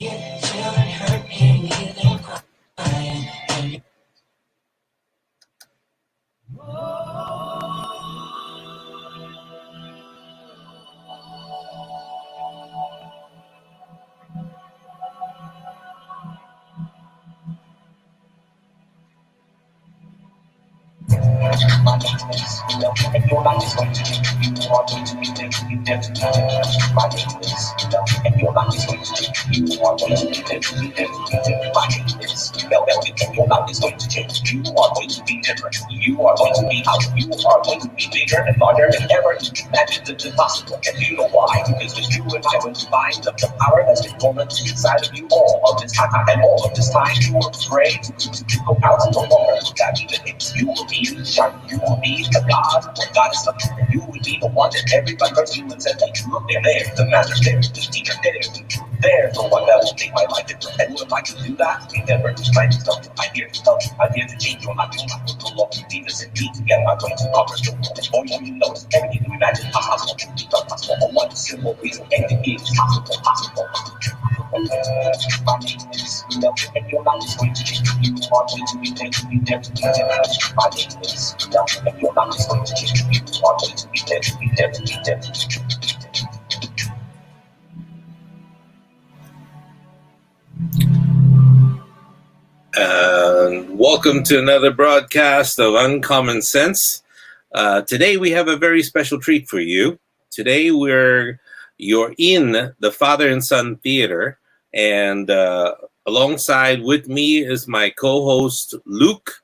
My name is and your life is going to change. You are going to be different. My name is and your life is going to change. You are going to be different. My name is Mel Gill, and your life is going to change. You are going to be different. You are going to be out. You are going to be bigger and larger than ever imagined the impossible. And you know why? Because it's you and I going to find the power that's been dormant inside of you all of this time. And all of this time you were afraid to go out no longer. That even if you will be shine. You will be the God when God is looking. You will be the one that everybody turns to and says, hey, look, they're there. The master's there. The teacher there. There's the one that will make my life different. And if I can do that, endeavor to try to stuff. I'm here to tell you. I'm here to change your life. To love you, Jesus, and me together. I'm going to conquer the world. And all you know is everything you imagine possible. It's possible for one simple reason. Anything is possible. My name is Mel, and your life is going to change. You are going to be different. My name is Mel, and your life is going to change. You are going to be different. And welcome to another broadcast of Uncommon Sense. Today we have a very special treat for you. Today you're in the Father and Son Theater, and alongside with me is my co-host Luc.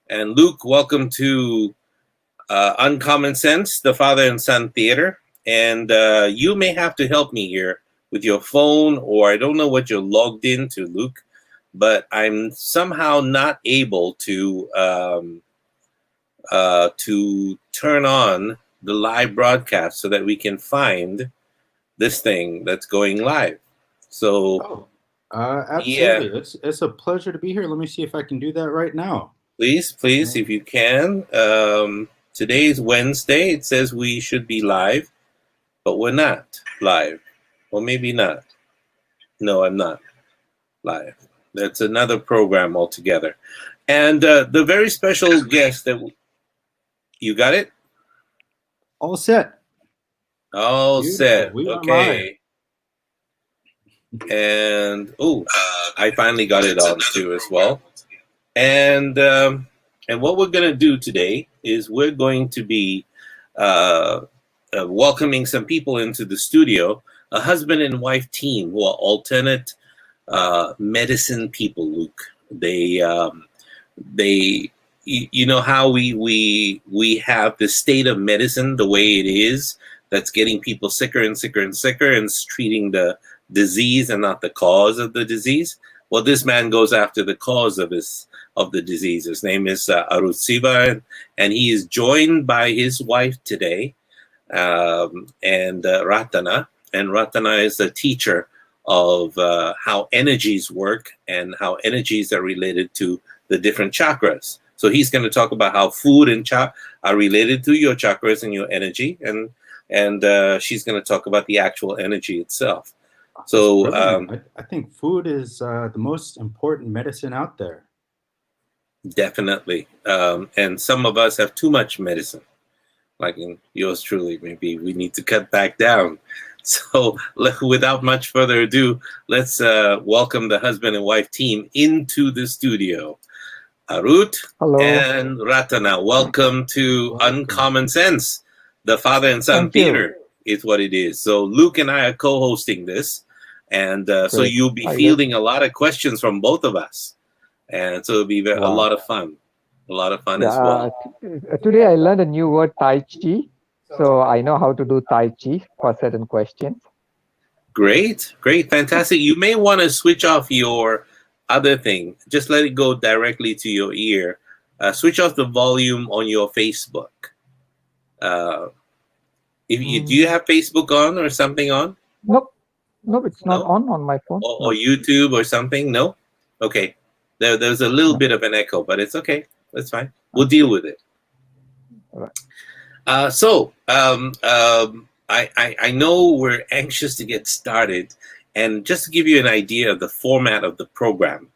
And Luc, welcome to Uncommon Sense, the Father and Son Theater. And you may have to help me here with your phone, or I don't know what you're logged into, Luc, but I'm somehow not able to turn on the live broadcast so that we can find this thing that's going live. So, absolutely, yeah. It's a pleasure to be here. Let me see if I can do that right now. Please, if you can. Today's Wednesday. It says we should be live, but we're not live. Or maybe not. No, I'm not live. That's another program altogether. And the very special guest that you got it? All set. All set. Okay. And I finally got it on too as well. And what we're going to do today is we're going to be welcoming some people into the studio, a husband and wife team who are alternate medicine people, Luc. They you know how we have the state of medicine the way it is, that's getting people sicker and sicker and sicker, and treating the disease and not the cause of the disease. Well, this man goes after the cause of the disease. His name is Arut Siva, and he is joined by his wife today, and Ratana. And Ratana is a teacher of how energies work and how energies are related to the different chakras. So he's going to talk about how food and are related to your chakras and your energy, and she's going to talk about the actual energy itself. So I think food is the most important medicine out there. Definitely. And some of us have too much medicine, like in yours truly. Maybe we need to cut back down. So without much further ado, let's welcome the husband and wife team into the studio. Arut Hello. And Ratana, welcome to Uncommon Sense. The Father and Son Theater is what it is. So Luc and I are co-hosting this, and so you'll be fielding a lot of questions from both of us, and so it'll be a lot of fun. A lot of fun as well. Today I learned a new word, Tai Chi. So I know how to do Tai Chi for certain questions. Great, fantastic. You may want to switch off your other thing. Just let it go directly to your ear. Switch off the volume on your Facebook. Do you have Facebook on or something on? Nope, it's not on my phone. Or YouTube or something? No? Okay. There's a little bit of an echo, but it's okay. That's fine. We'll deal with it. All right. I know we're anxious to get started, And just to give you an idea of the format of the program,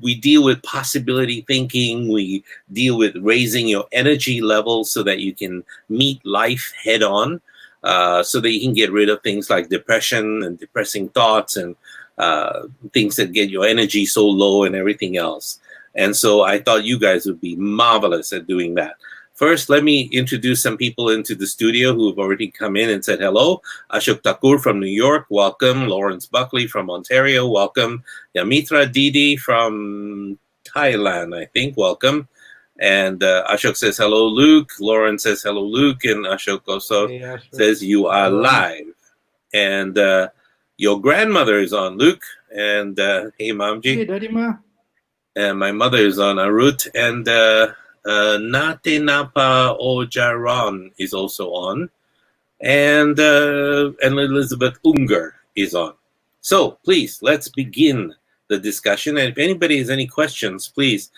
we deal with possibility thinking. We deal with raising your energy level so that you can meet life head on, so that you can get rid of things like depression and depressing thoughts and things that get your energy so low and everything else. And so I thought you guys would be marvelous at doing that. First, let me introduce some people into the studio who have already come in and said hello. Ashok Thakur from New York, welcome. Lawrence Buckley from Ontario, welcome. Yamitra Didi from Thailand, I think, welcome. And Ashok says hello, Luke. Lawrence says hello, Luke. And Ashok also says you are live. And your grandmother is on, Luke. And hey, Mamji. Hey, Daddy Ma. And my mother is on, Arut. And Nate Napa Ojaran is also on. And Elizabeth Unger is on. So please, let's begin the discussion. And if anybody has any questions, please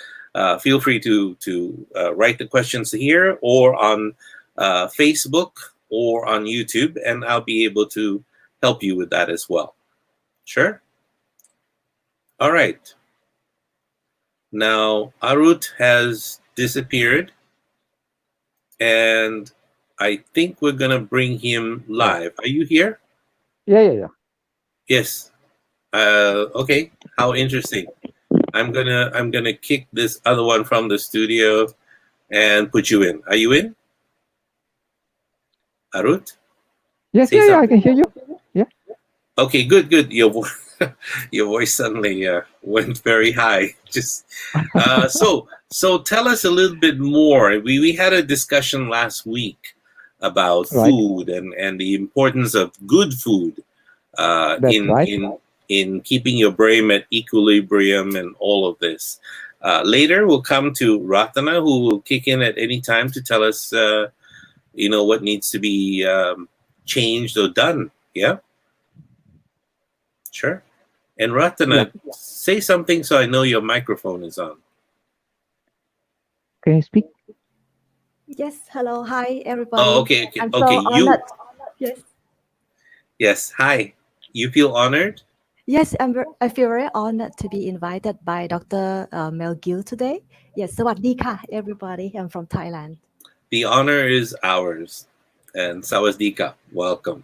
feel free to write the questions here or on Facebook or on YouTube, and I'll be able to help you with that as well. Sure? All right. Now, Arut has disappeared, and I think we're going to bring him live. Are you here? Yeah. Yes. Okay. How interesting. I'm gonna kick this other one from the studio and put you in. Are you in? Arut? Yes, Say yeah, I something. can hear you. Yeah. Okay, good. Your voice suddenly went very high. Just so tell us a little bit more. We had a discussion last week about food and the importance of good food in keeping your brain at equilibrium and all of this. Later, we'll come to Ratana, who will kick in at any time to tell us, what needs to be changed or done. Yeah? Sure. And Ratana, say something so I know your microphone is on. Can you speak? Yes. Hello. Hi, everybody. Oh, okay. I'm so honored. Yes. Hi. You feel honored? Yes, I feel very honored to be invited by Dr. Mel Gill today. Yes, sawadee ka, everybody. I'm from Thailand. The honor is ours. And Sawadika, welcome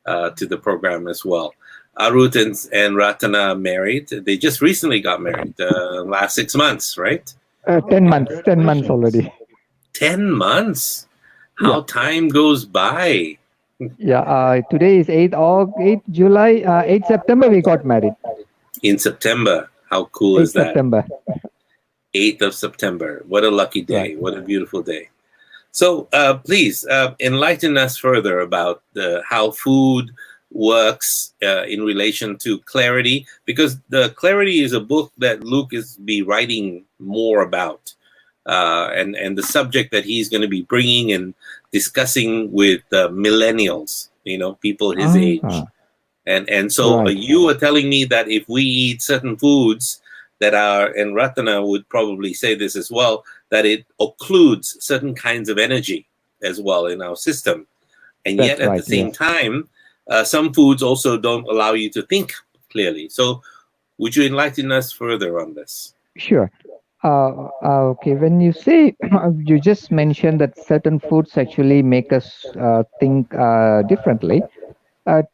to the program as well. Arut and Ratana married. They just recently got married, last 6 months, right? 10 months. 10 months already. 10 months? How time goes by. Yeah, today is 8 July, 8 September we got married. In September. How cool is that? September. 8th of September. What a lucky day. Right. What a beautiful day. So please enlighten us further about how food works in relation to clarity, because the clarity is a book that Luke is be writing more about, and the subject that he's going to be bringing and discussing with millennials, people his age. And so you were telling me that if we eat certain foods that are, and Ratana would probably say this as well, that it occludes certain kinds of energy as well in our system. And yet at the same time, some foods also don't allow you to think clearly. So would you enlighten us further on this? Sure. Okay, when you say, you just mentioned that certain foods actually make us think differently.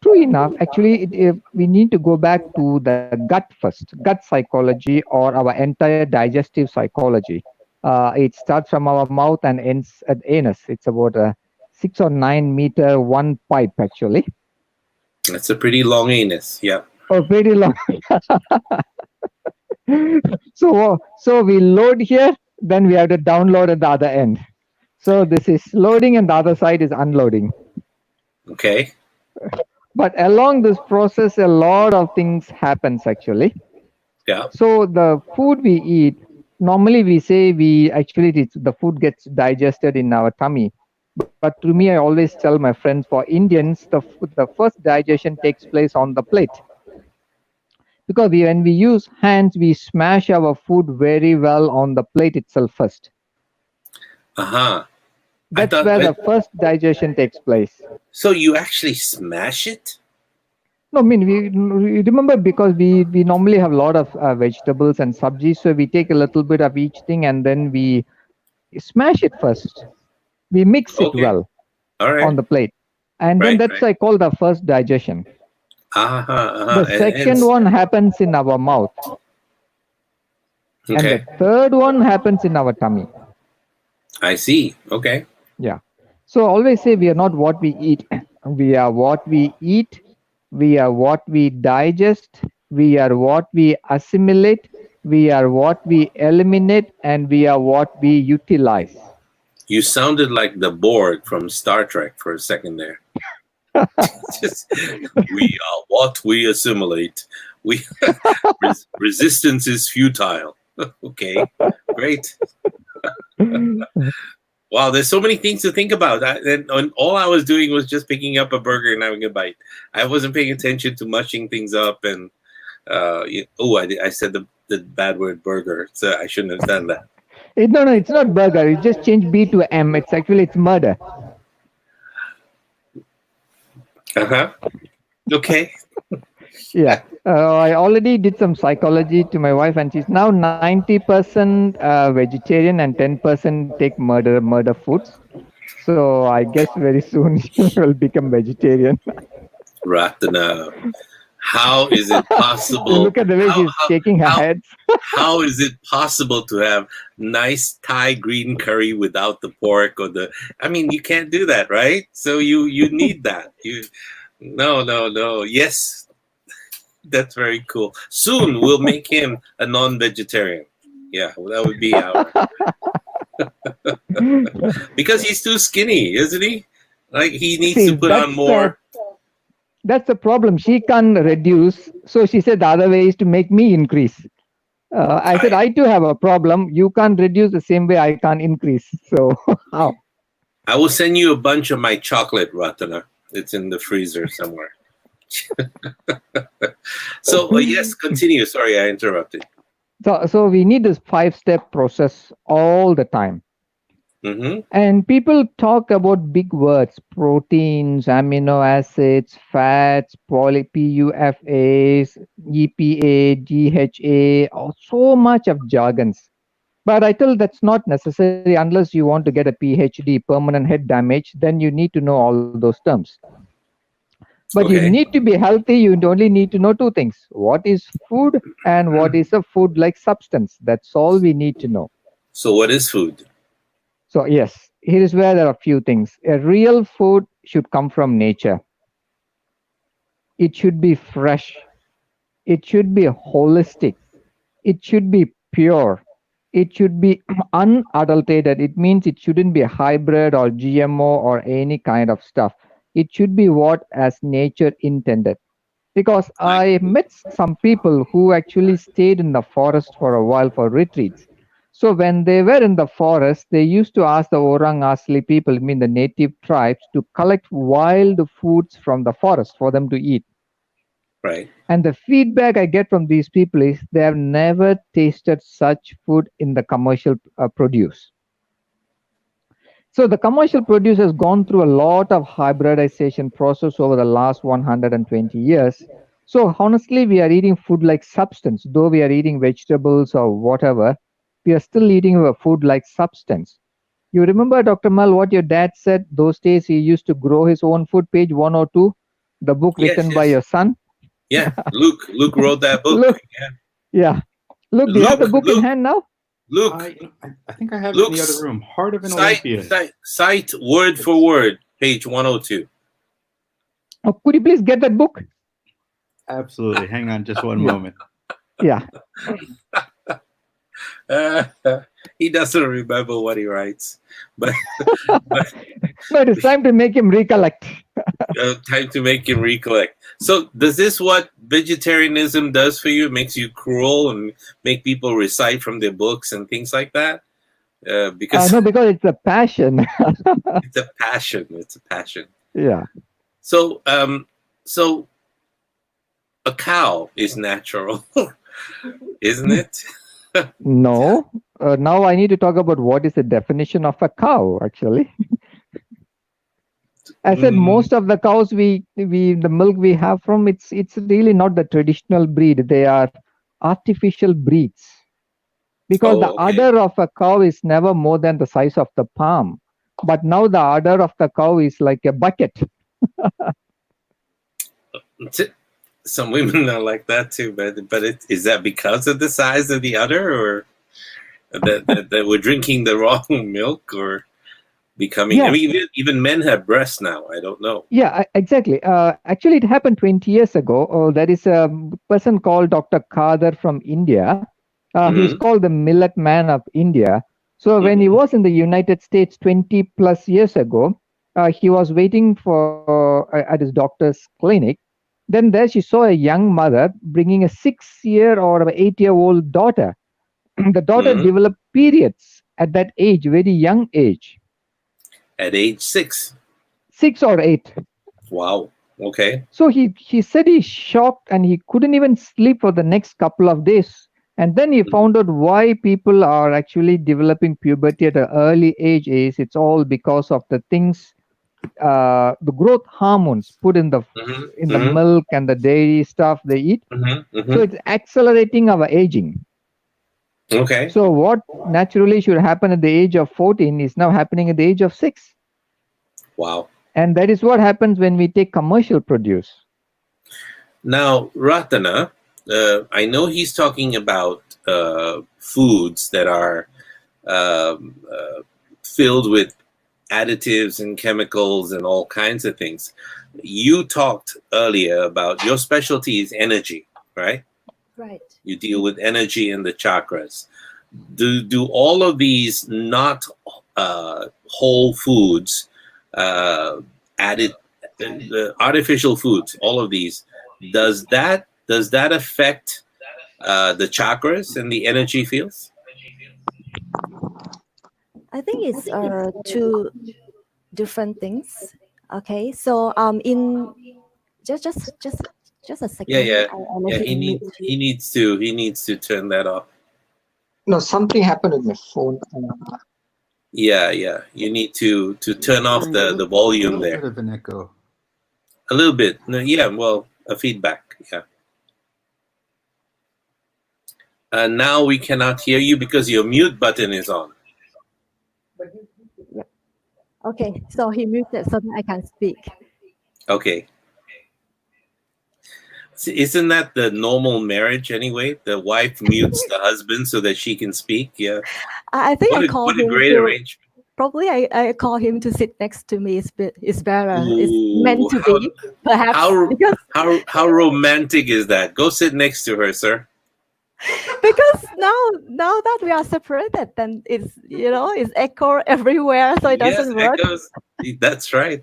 True enough, actually, we need to go back to the gut first, gut psychology or our entire digestive psychology. It starts from our mouth and ends at anus. It's about a 6 or 9 meter one pipe, actually. That's a pretty long anus, yeah. Oh, pretty long. So we load here, then we have to download at the other end. So this is loading and the other side is unloading. Okay. But along this process, a lot of things happens actually. Yeah. So the food we eat, normally we say the food gets digested in our tummy. But to me, I always tell my friends, for Indians, the first digestion takes place on the plate. Because when we use hands, we smash our food very well on the plate itself first. That's where the first digestion takes place. So you actually smash it? No, I mean, we remember because we normally have a lot of vegetables and sabjis, so we take a little bit of each thing and then we smash it first. We mix it Okay. well All on right. the plate. And then Right. that's Right. I call the first digestion. The second one happens in our mouth. And the Okay. third one happens in our tummy. I see. Okay. Yeah. So always say we are not what we eat. We are what we eat. We are what we digest. We are what we assimilate. We are what we eliminate. And we are what we utilize. You sounded like the Borg from Star Trek for a second there. Just, we are what we assimilate. We resistance is futile. Okay, great. Wow, there's so many things to think about. And all I was doing was just picking up a burger and having a bite. I wasn't paying attention to mushing things up. And I said the bad word burger, so I shouldn't have done that. No, it's not burger. You just change B to M. It's murder. Okay. Yeah. I already did some psychology to my wife, and she's now 90% vegetarian and 10% take murder foods. So I guess very soon she will become vegetarian. Ratana, how is it possible? Look at the way she's shaking her head. How is it possible to have nice Thai green curry without the pork or the? I mean, you can't do that, right? So you need that. No. Yes, that's very cool. Soon we'll make him a non-vegetarian. Yeah, well, that would be our. Because he's too skinny, isn't he? Like he needs to put on more. That's the problem. She can't reduce. So she said the other way is to make me increase. I said, I too have a problem. You can't reduce the same way I can't increase. So how? I will send you a bunch of my chocolate, Ratana. It's in the freezer somewhere. So yes, continue. Sorry, I interrupted. So we need this 5-step process all the time. Mm-hmm. And people talk about big words: proteins, amino acids, fats, PUFAs, EPA, DHA, so much of jargons. But I tell that's not necessary unless you want to get a PhD, permanent head damage, then you need to know all those terms. But you need to be healthy. You only need to know 2 things: what is food and what is a food-like substance. That's all we need to know. So what is food? So yes, here is where there are a few things. A real food should come from nature. It should be fresh. It should be holistic. It should be pure. It should be unadulterated. It means it shouldn't be a hybrid or GMO or any kind of stuff. It should be what as nature intended. Because I met some people who actually stayed in the forest for a while for retreats. So when they were in the forest, they used to ask the Orang Asli people, I mean the native tribes, to collect wild foods from the forest for them to eat. Right. And the feedback I get from these people is they have never tasted such food in the commercial produce. So the commercial produce has gone through a lot of hybridization process over the last 120 years. So honestly, we are eating food like substance. Though we are eating vegetables or whatever, we are still eating a food like substance. You remember, Dr. Mel, what your dad said? Those days he used to grow his own food, page 102, the book written by your son. Yeah, Luc wrote that book. Luke, yeah. Luke, do you have the book in hand now? Luke, I think I have it in the other room. Heart of an Olympian. Cite word for word, page 102. Oh, could you please get that book? Absolutely. Hang on just one moment. Yeah. He doesn't remember what he writes, but it's time to make him recollect. Time to make him recollect. So does this what vegetarianism does for you? It makes you cruel and make people recite from their books and things like that? Because because it's a passion. It's a passion. It's a passion. Yeah. So so a cow is natural, isn't it? No. Now I need to talk about what is the definition of a cow, actually. I said most of the cows the milk we have from it's really not the traditional breed. They are artificial breeds because the okay. udder of a cow is never more than the size of the palm. But now the udder of the cow is like a bucket. Some women are like that too, but is that because of the size of the udder, or that we're drinking the wrong milk, or becoming? Yeah. I mean, even men have breasts now. I don't know. Yeah, exactly. Actually, it happened 20 years ago. There is a person called Dr. Kader from India. He's called the Millet Man of India. So when he was in the United States 20 plus years ago, he was waiting at his doctor's clinic. Then there she saw a young mother bringing a 6-year or 8-year-old daughter. The daughter developed periods at that age, very young age. At age 6. 6 or 8. Wow. Okay. So he said he's shocked and he couldn't even sleep for the next couple of days. And then he found out why people are actually developing puberty at an early age is it's all because of the things, the growth hormones put in the milk and the dairy stuff they eat. So it's accelerating our aging. Okay. So what naturally should happen at the age of 14 is now happening at the age of 6. Wow. And that is what happens when we take commercial produce. Now, Ratana, I know he's talking about foods that are filled with additives and chemicals and all kinds of things. You talked earlier about your specialty is energy, right? Right. You deal with energy and the chakras. Do all of these not whole foods, added artificial foods, all of these, does that affect the chakras and the energy fields? I think it's two different things. Okay, so in just a second. Yeah. I He needs to turn that off. No, something happened with my phone. Yeah. You need to turn off the volume there. A bit of an echo. A little bit. No, yeah, well, a feedback. Yeah. Now we cannot hear you because your mute button is on. Okay, so he muted so that I can speak. Okay. So isn't that the normal marriage anyway? The wife mutes the husband so that she can speak. Yeah. I think What a great arrangement. Probably I call him to sit next to me. It's better. Ooh, it's meant to be. Perhaps how romantic is that? Go sit next to her, sir. Because now that we are separated, then it's echo everywhere, so it doesn't work. Echoes. That's right.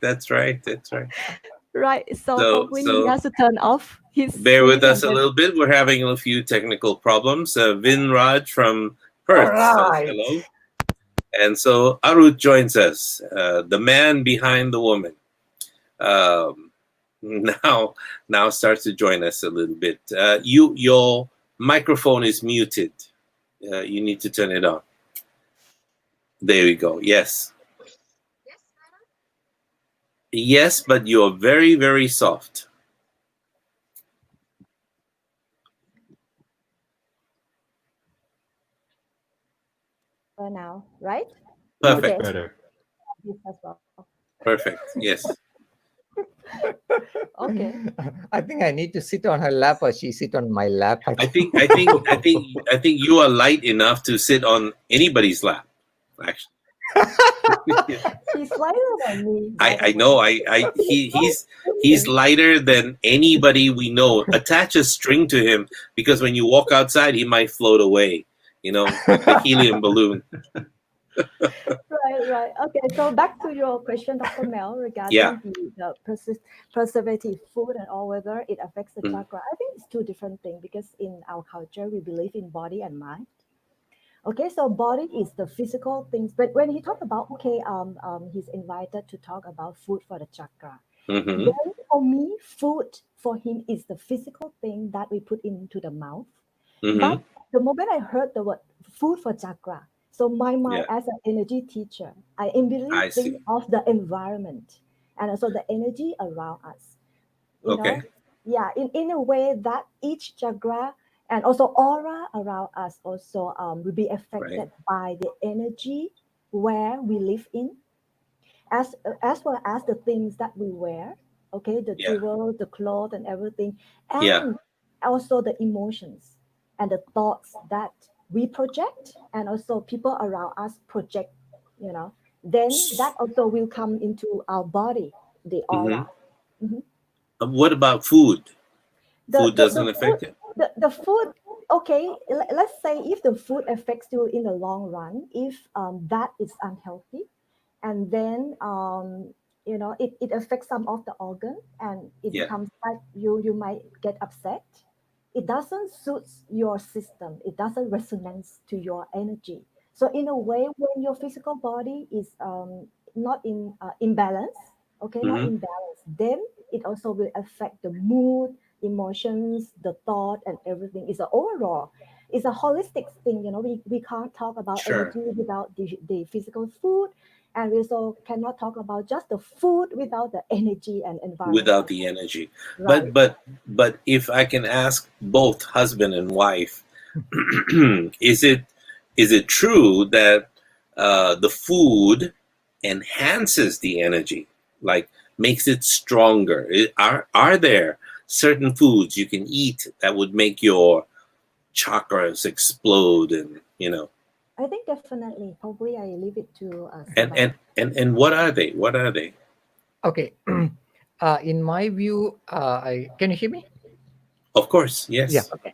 Right. So probably he has to turn off his. Bear with us a little bit. We're having a few technical problems. Vin Raj from Hurt says hello. And so Arut joins us, the man behind the woman. Now starts to join us a little bit. Your microphone is muted. You need to turn it on. There we go. Yes. Yes, but you're very, very soft. Now, right? Perfect. Better. Perfect. Yes. Okay. I think I need to sit on her lap or she sit on my lap. I think you are light enough to sit on anybody's lap, actually. He's lighter than me. I know. He's lighter than anybody we know. Attach a string to him because when you walk outside, he might float away. Like the helium balloon. Right. Okay, so back to your question, Dr. Mel, regarding the preservative food and all, whether it affects the chakra. I think it's two different things because in our culture, we believe in body and mind. Okay, so body is the physical things, but when he talked about, he's invited to talk about food for the chakra. Then for me, food for him is the physical thing that we put into the mouth. But the moment I heard the word food for chakra, so my mind as an energy teacher, I immediately think of the environment. and also the energy around us. You Okay. know, yeah, in a way that each chakra and also aura around us also will be affected Right. by the energy where we live in, as well as the things that we wear, okay, the Yeah. jewel, the clothes, and everything, Yeah. and also the emotions and the thoughts that we project, and also people around us project. You know, then that also will come into our body, the Mm-hmm. aura. Mhm. What about food? the Food the, the doesn't food affect it? the food, okay, let's say if the food affects you in the long run, if that is unhealthy, and then it affects some of the organ, and it Yeah. becomes like you might get upset. It doesn't suit your system, it doesn't resonance to your energy. So in a way, when your physical body is not in imbalance, okay, not Mm-hmm. in balance, then it also will affect the mood, emotions, the thought, and everything. It's a overall, it's a holistic thing. We can't talk about Sure. energy without the physical food, and we also cannot talk about just the food without the energy and environment. Without the energy. Right. But if I can ask both husband and wife, is it true that the food enhances the energy, like makes it stronger? Are there certain foods you can eat that would make your chakras explode, and I think definitely. Probably I leave it to and Sivan. what are they? What are they? Okay. In my view, can you hear me? Of course, Yeah. yes. Okay.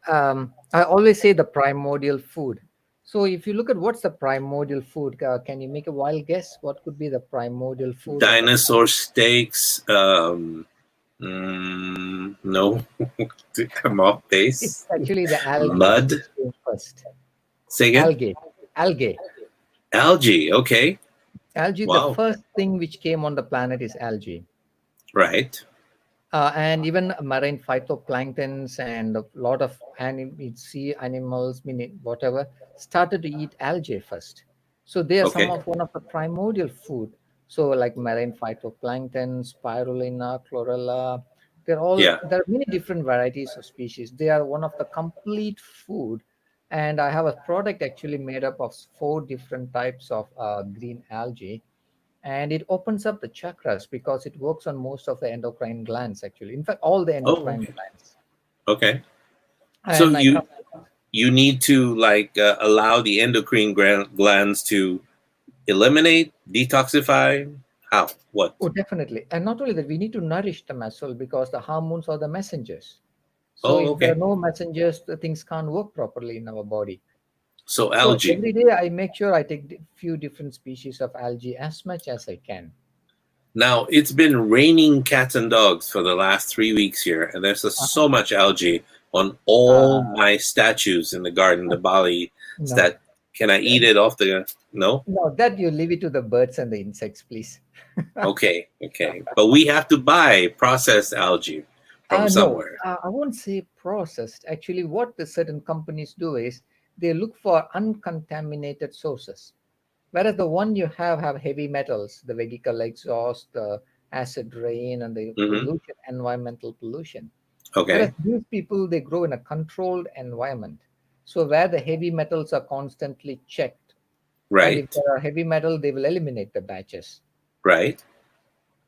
I always say the primordial food. So if you look at what's the primordial food, can you make a wild guess? What could be the primordial food on the planet? Dinosaur steaks. No, I'm off It's base. actually the algae Mud. which came first. Say again. Algae. Algae. Algae. Okay. Algae, the Wow. first thing which came on the planet is algae. Right. And even marine phytoplanktons and a lot of sea animals, whatever, started to eat algae first. So they are some Okay. of one of the primordial food. So like marine phytoplankton, spirulina, chlorella, Yeah. there are many different varieties of species. They are one of the complete food. And I have a product actually made up of 4 different types of green algae, and it opens up the chakras because it works on most of the endocrine glands, actually, in fact all the Oh, endocrine okay. glands. Okay. So And I come. you need to like allow the endocrine glands to eliminate, detoxify. How? What? Oh, definitely. And not only that, we need to nourish them as well because the hormones are the messengers. So Oh, if there are okay. no messengers, the things can't work properly in our body. So So algae. every day I make sure I take few different species of algae as much as I can. Now it's been raining cats and dogs for the last 3 weeks here, and there's Uh-huh. so much algae on Uh, all my statues in the garden, the Bali no, stat. Can I eat it off the? No. no, that you leave it to the birds and the insects, please. Okay. Okay. But we have to buy processed algae from No, somewhere. I won't say processed. Actually, what the certain companies do is they look for uncontaminated sources. Whereas the one you have heavy metals, the vehicle exhaust, the acid rain, and the Hmm. pollution, environmental pollution. Whereas Okay. these people, they grow in a controlled environment. So where the heavy metals are constantly checked, and if Right. there are heavy metal, they will eliminate the batches. Right.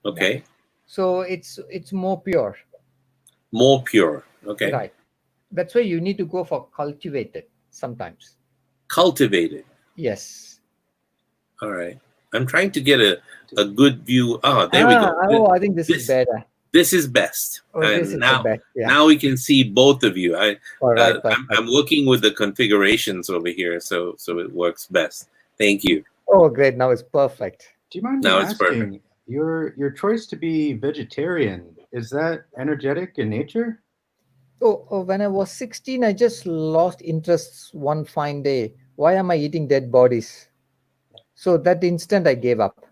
Yeah. Okay. So it's more pure. More pure. Okay. Right. That's why you need to go for cultivated sometimes. Cultivated. Yes. All right. I'm trying to get a good view. Oh, there we go. I think this is This better. this is best. Oh, this And is the best. Yeah. now we can see both of you. All right. I'm Perfect. working with the configurations over here, so it works best. Thank you. Oh, great. Now it's perfect. Do you mind me Now it's perfect. asking your choice to be vegetarian? Is that energetic in nature? When I was 16, I just lost interest one fine day. Why am I eating dead bodies? So that instant I gave up.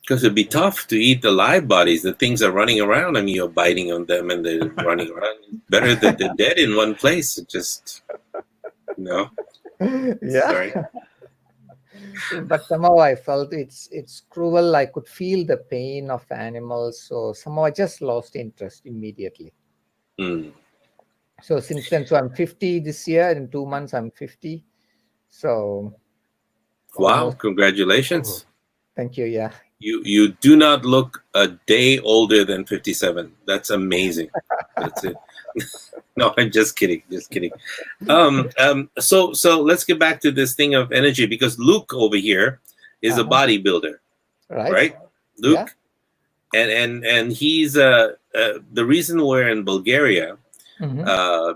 Because it'd be tough to eat the live bodies. The things are running around. I mean, you're biting on them and they're running around. Better that they're dead in one place. It just, Yeah. sorry. But somehow I felt it's cruel. I could feel the pain of animals, so somehow I just lost interest immediately. Mm. So since then, so I'm 50 this year. In 2 months, I'm 50. So Wow! almost. Congratulations. Thank you. Yeah. You do not look a day older than 57. That's amazing. That's it. No, I'm just kidding. Just kidding. So let's get back to this thing of energy, because Luke over here is a bodybuilder, right? Luke, and he's the reason we're in Bulgaria,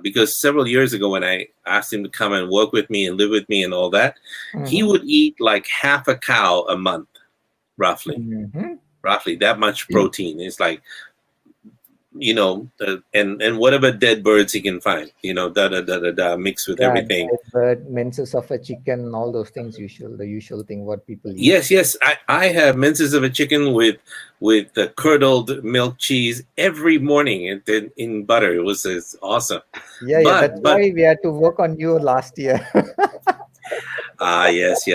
because several years ago when I asked him to come and work with me and live with me and all that, he would eat like half a cow a month, roughly that much protein. It's like, and whatever dead birds he can find, mixed with everything. Dead bird, menses of a chicken, all those things. The usual thing what people eat. Yes. I have menses of a chicken with curdled milk cheese every morning in butter. It's awesome. Yeah, that's why we had to work on you last year. Yes.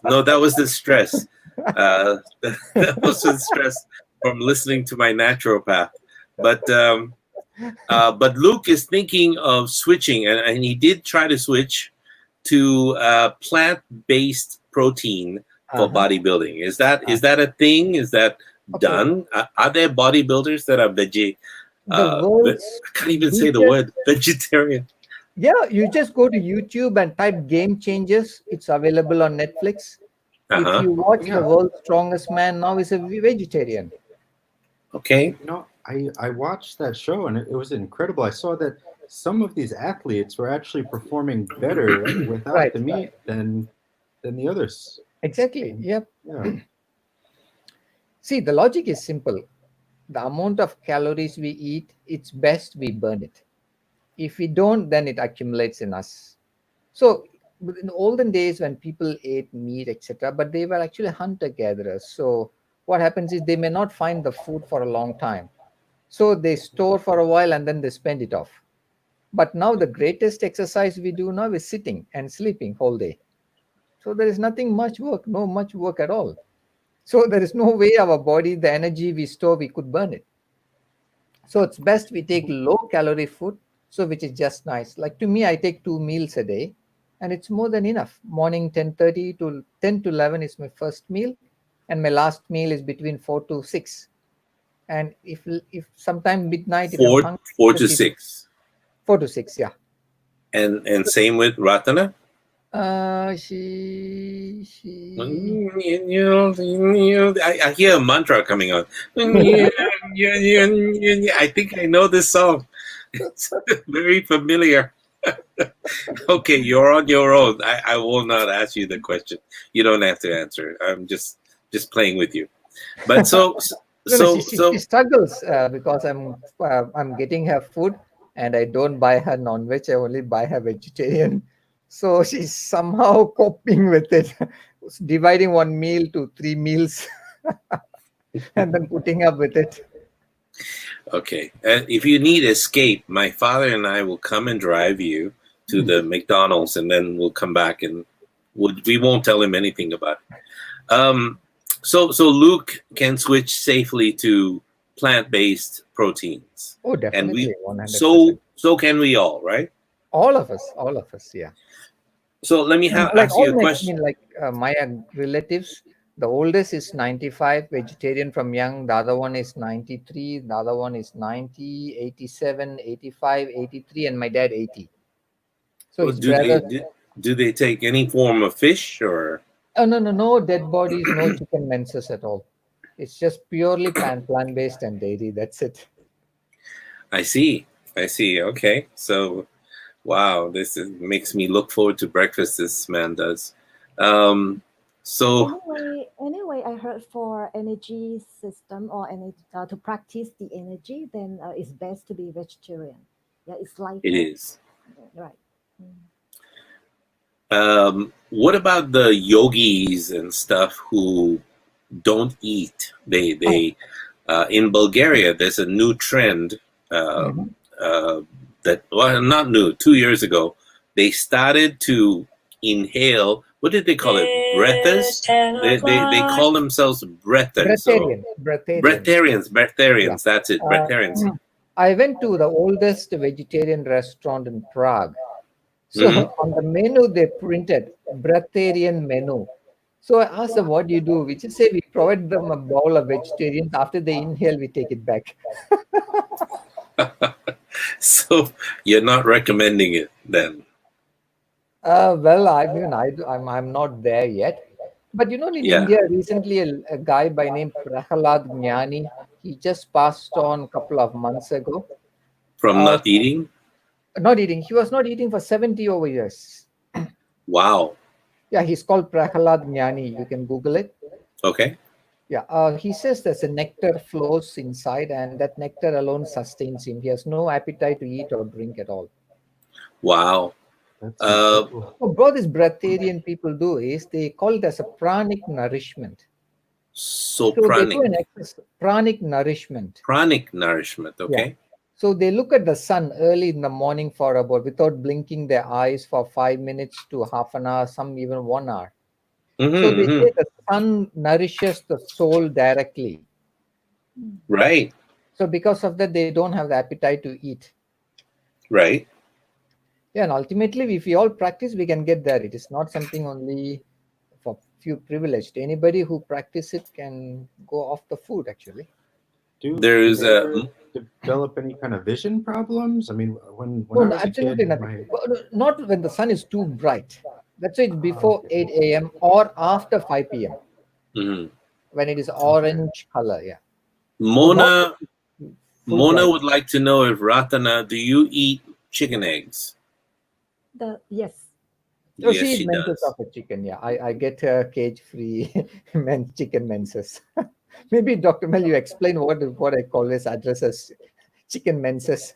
No, that was the stress. That was the stress from listening to my naturopath. But Luke is thinking of switching, and he did try to switch to plant-based protein for bodybuilding. Is that a thing? Is that done? Are there bodybuilders that are veggie? I can't even say the word vegetarian. Yeah, you just go to YouTube and type Game Changers. It's available on Netflix. If you watch The World's Strongest Man now, is a vegetarian. Okay. I watched that show and it was incredible. I saw that some of these athletes were actually performing better without the meat than the others. Exactly. Yep. Yeah. See, the logic is simple. The amount of calories we eat, it's best we burn it. If we don't, then it accumulates in us. So in the olden days when people ate meat, etc., but they were actually hunter-gatherers. So what happens is they may not find the food for a long time. So they store for a while and then they spend it off. But now the greatest exercise we do now is sitting and sleeping whole day. So there is nothing much work at all. So there is no way our body, the energy we store, we could burn it. So it's best we take low calorie food, so which is just nice. Like to me, I take 2 meals a day and it's more than enough. Morning 10:30 to 10 to 11 is my first meal. And my last meal is between 4 to 6. And if sometime midnight, 4 to 6. 4 to 6, yeah. And same with Ratana? I hear a mantra coming on. I think I know this song. It's very familiar. Okay, you're on your own. I will not ask you the question. You don't have to answer. I'm just playing with you. But she struggles because I'm getting her food and I don't buy her non-veg. I only buy her vegetarian. So she's somehow coping with it, dividing one meal to 3 meals and then putting up with it. Okay. If you need escape, my father and I will come and drive you to the McDonald's, and then we'll come back and we won't tell him anything about it. So Luke can switch safely to plant-based proteins. Oh, definitely. And 100%. So can we all, right? All of us, yeah. So let me ask you a question. My relatives, the oldest is 95, vegetarian from young. The other one is 93. The other one is 90, 87, 85, 83, and my dad 80. So do they take any form of fish or? Oh, no dead bodies, no chicken menses at all. It's just purely plant-based and dairy. That's it. I see. Okay. So, wow, makes me look forward to breakfast. This man does. Anyway, I heard for energy system or energy to practice the energy, then it's best to be vegetarian. Yeah, it's like it is. Right. What about the yogis and stuff who don't eat? They in Bulgaria, there's a new trend that, well, not new. 2 years ago, they started to inhale what did they call it? Breathers? They call themselves breathers. So breatharians. That's it, breatharians. I went to the oldest vegetarian restaurant in Prague. So on the menu they printed breatharian menu. So I asked them, what do you do? We just say we provide them a bowl of vegetarians. After they inhale, we take it back. So you're not recommending it then? Well, I mean, I'm not there yet. But in India, recently a guy by name Prahalad Gnani, he just passed on a couple of months ago. From not eating? Not eating. He was not eating for 70 over years. Wow. Yeah, he's called Prahalad Gnani. You can Google it. Okay. Yeah, he says there's a nectar flows inside, and that nectar alone sustains him. He has no appetite to eat or drink at all. Wow. What these breatharian people do is they call it as a pranic nourishment. So pranic. They do an pranic nourishment. Pranic nourishment, okay. Yeah. So they look at the sun early in the morning for about, without blinking their eyes, for 5 minutes to half an hour, some even 1 hour. So they say the sun nourishes the soul directly. Right. So because of that, they don't have the appetite to eat. Right. Yeah, and ultimately, if we all practice, we can get there. It is not something only for few privileged. Anybody who practice it can go off the food, actually. Do there's develop any kind of vision problems? I mean, when I was absolutely a kid, nothing. Not when the sun is too bright. That's why it's before 8 a.m. or after 5 p.m. When it is orange color. Yeah. Mona would like to know if Ratana, do you eat chicken eggs? Yes. Oh, she eats menses of a chicken. Yeah, I get cage-free chicken menses. Maybe Dr. Mel, you explain what I call this address as chicken menses.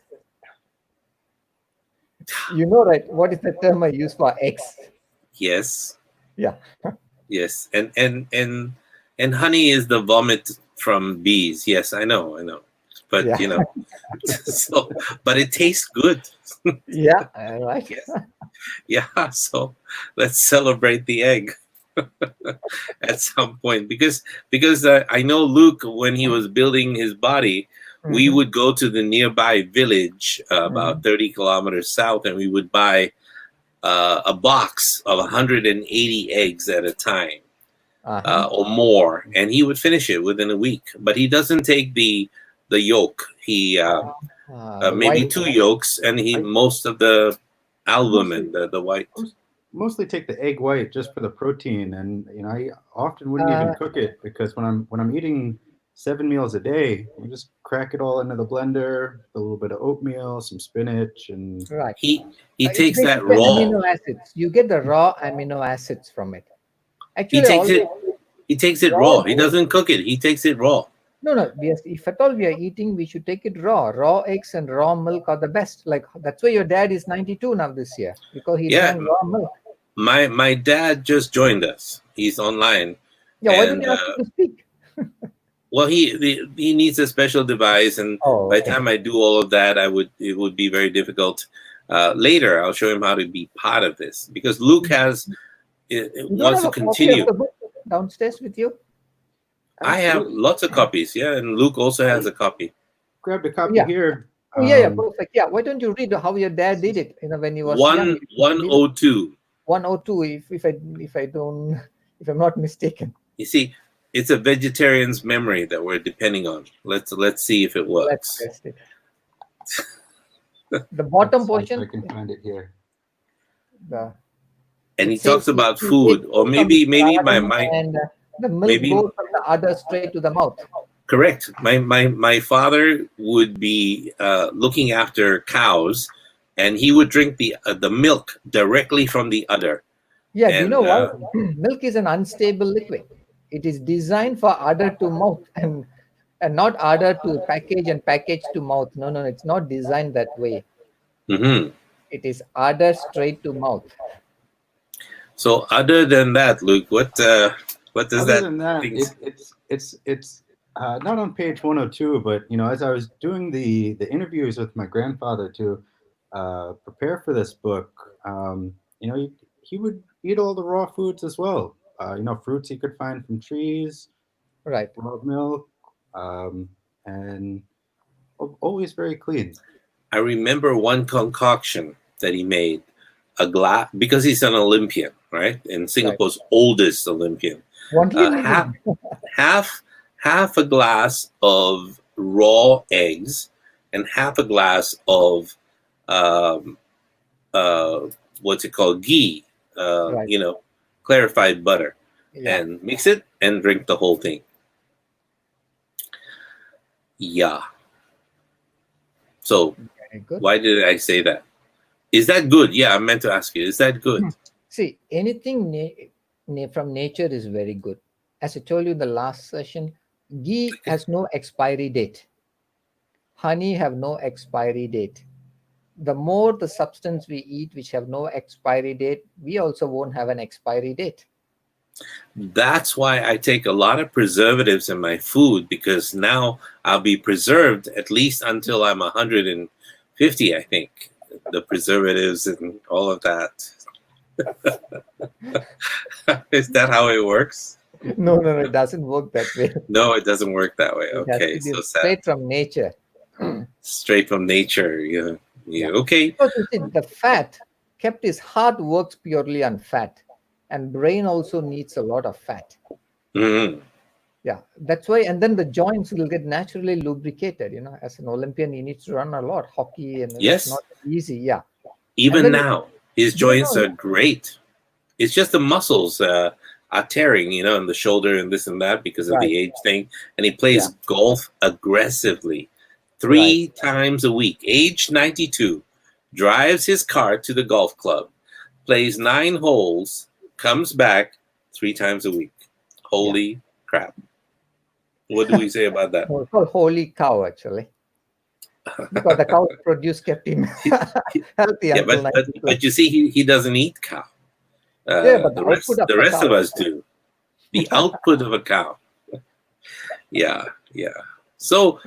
You know, right? What is the term I use for eggs? Yes. Yeah. Yes, and honey is the vomit from bees. Yes, I know. But so but it tastes good. Yeah, right. Yes. Yeah, so let's celebrate the egg at some point because I know Luke, when he was building his body, we would go to the nearby village about 30 kilometers south, and we would buy a box of 180 eggs at a time or more, and he would finish it within a week. But he doesn't take the yolk. He maybe 2 yolks, and most of the albumin, the white. Mostly take the egg white just for the protein, and I often wouldn't even cook it, because when I'm eating 7 meals a day, you just crack it all into the blender, a little bit of oatmeal, some spinach, and he takes that raw amino acids. You get the raw amino acids from it. Actually, he takes it raw. He doesn't cook it. He takes it raw. No. If at all we are eating, we should take it raw. Raw eggs and raw milk are the best. Like, that's why your dad is 92 now this year, because he drank raw milk. My dad just joined us. He's online. Yeah, why don't you ask him to speak? Well, he needs a special device, and by the time I do all of that, it would be very difficult. Later, I'll show him how to be part of this, because Luke wants to continue. Of the book downstairs with you? I have lots of copies, and Luke also has a copy. Grabbed a copy here. Perfect. Yeah, why don't you read how your dad did it? When he was young. 102. 102, if I'm not mistaken. You see, it's a vegetarian's memory that we're depending on. Let's see if it works. Let's test it. The bottom portion. I can find it here. And he talks about food, or maybe my and the milk goes from the udder straight to the mouth. Correct. My father would be looking after cows, and he would drink the milk directly from the udder. Yeah, and, you know what? Milk is an unstable liquid. It is designed for udder to mouth, and not udder to package and package to mouth. No, it's not designed that way. It is udder straight to mouth. So, other than that, Luke, what does other that? Than that, it's not on page 102, but as I was doing the interviews with my grandfather to prepare for this book, he would eat all the raw foods as well. Fruits you could find from trees, Right. raw milk, and always very clean. I remember one concoction that he made, a glass, because he's an Olympian, right? And Singapore's oldest Olympian. Half a glass of raw eggs and half a glass of what's it called, ghee, clarified butter, and mix it and drink the whole thing. Yeah. So why did I say that? Is that good? Yeah, I meant to ask you. Is that good? See, anything from nature is very good. As I told you in the last session, ghee has no expiry date. Honey have no expiry date. The more the substance we eat which have no expiry date, we also won't have an expiry date. That's why I take a lot of preservatives in my food, because now I'll be preserved at least until I'm 150, I think. The preservatives and all of that. Is that how it works? No, it doesn't work that way. No, it doesn't work that way. Okay, so straight from nature. Straight from nature. Yeah. Okay. Because the fat, kept his heart works purely on fat, and brain also needs a lot of fat. Mm-hmm. Yeah, that's why. And then the joints will get naturally lubricated. As an Olympian, he needs to run a lot, hockey, and it's not easy. Yeah. Even now, his joints are great. It's just the muscles are tearing, in the shoulder and this and that because of the age thing. And he plays golf aggressively 3 times a week. Age 92, drives his car to the golf club, plays 9 holes, comes back 3 times a week. Holy crap. What do we say about that? It's called holy cow, actually. Because the cow produce kept him healthy. But you see, he doesn't eat cow. But the rest of us do. The output of a cow. Yeah. So,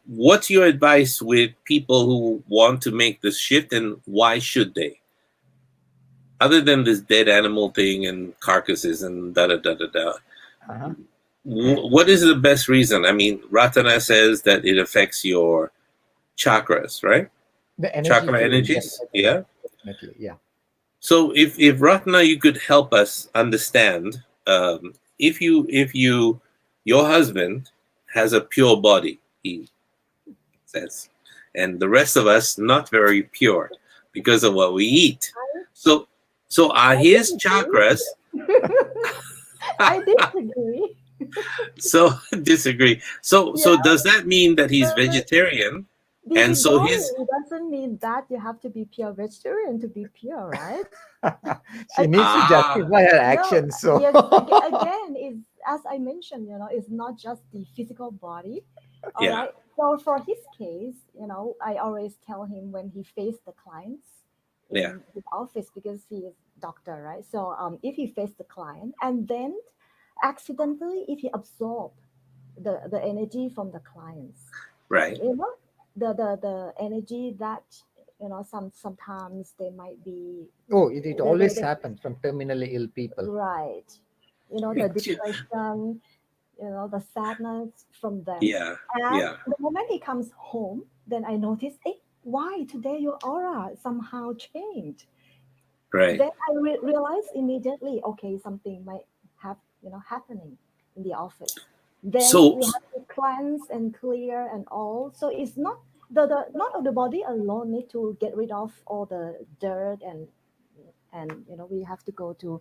what's your advice with people who want to make this shift, and why should they? Other than this dead animal thing and carcasses and da-da-da-da-da. What is the best reason? I mean, Ratana says that it affects your chakras, right? The chakra energies. Yeah. Definitely, yeah. So if Ratana, you could help us understand, if your husband has a pure body, he says, and the rest of us not very pure because of what we eat. So are his chakras? I disagree. Disagree. So does that mean that he's vegetarian? And so it doesn't mean that you have to be pure vegetarian to be pure, right? She needs to justify her actions. So yes, again, is as I mentioned, it's not just the physical body. All right. So for his case, I always tell him when he faced the clients in his office, because he is doctor, right? So if he faced the client and then accidentally, if he absorb the energy from the clients, right? The energy that sometimes they might be. It always happens from terminally ill people, right? The depression, the sadness from them. And the moment he comes home, then I notice, why today your aura somehow changed. Right. Then I realize immediately, okay, something might have happening in the office. Then we have to cleanse and clear and all. So it's not not the body alone need to get rid of all the dirt and we have to go to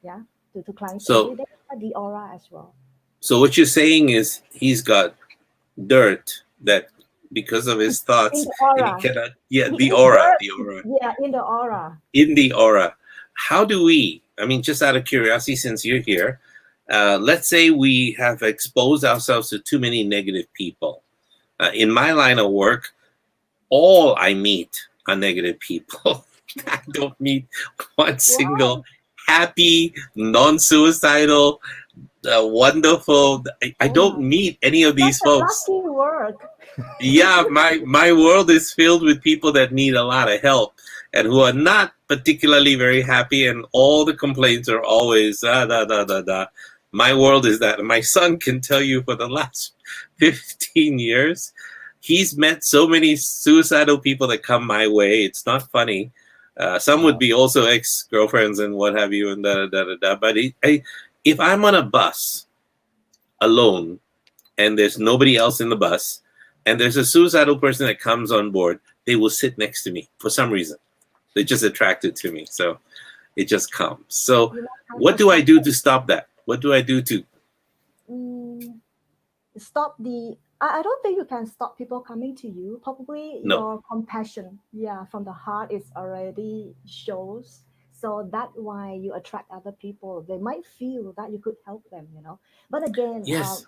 to cleanse the aura as well. So what you're saying is he's got dirt that because of his thoughts he cannot the aura. Yeah, in the aura. In the aura. How do we, I mean, just out of curiosity, since you're here, let's say we have exposed ourselves to too many negative people. In my line of work, all I meet are negative people. I don't meet one single happy, non-suicidal, wonderful. I don't meet any of these folks. Lucky work. Yeah, my world is filled with people that need a lot of help. and who are not particularly very happy, and all the complaints are always da da da da da. My world is that. My son can tell you for the last 15 years, he's met so many suicidal people that come my way. It's not funny. Some would be also ex-girlfriends and what have you, and da da da da. But if I'm on a bus alone and there's nobody else in the bus, and there's a suicidal person that comes on board, they will sit next to me for some reason. They're just attracted to me, so it just comes. So, what do I do to stop that? What do I do to stop the? I don't think you can stop people coming to you. Probably your compassion, from the heart is already shows. So that's why you attract other people. They might feel that you could help them, But again, yes.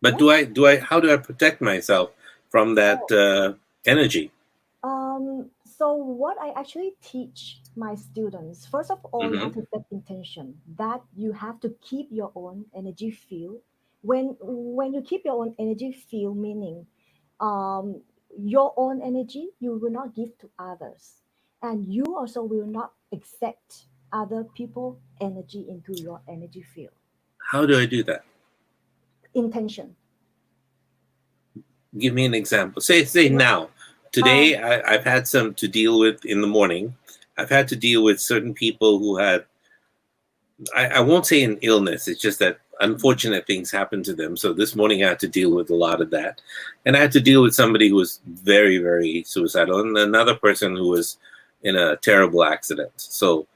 But do I? How do I protect myself from that energy? So what I actually teach my students, first of all, you have to set intention that you have to keep your own energy field. When you keep your own energy field, meaning your own energy, you will not give to others, and you also will not accept other people' energy into your energy field. How do I do that? Intention. Give me an example. Say now. Today, I've had some to deal with in the morning. I've had to deal with certain people who had, I won't say an illness, it's just that unfortunate things happened to them. So this morning I had to deal with a lot of that. And I had to deal with somebody who was very, very suicidal, and another person who was in a terrible accident. So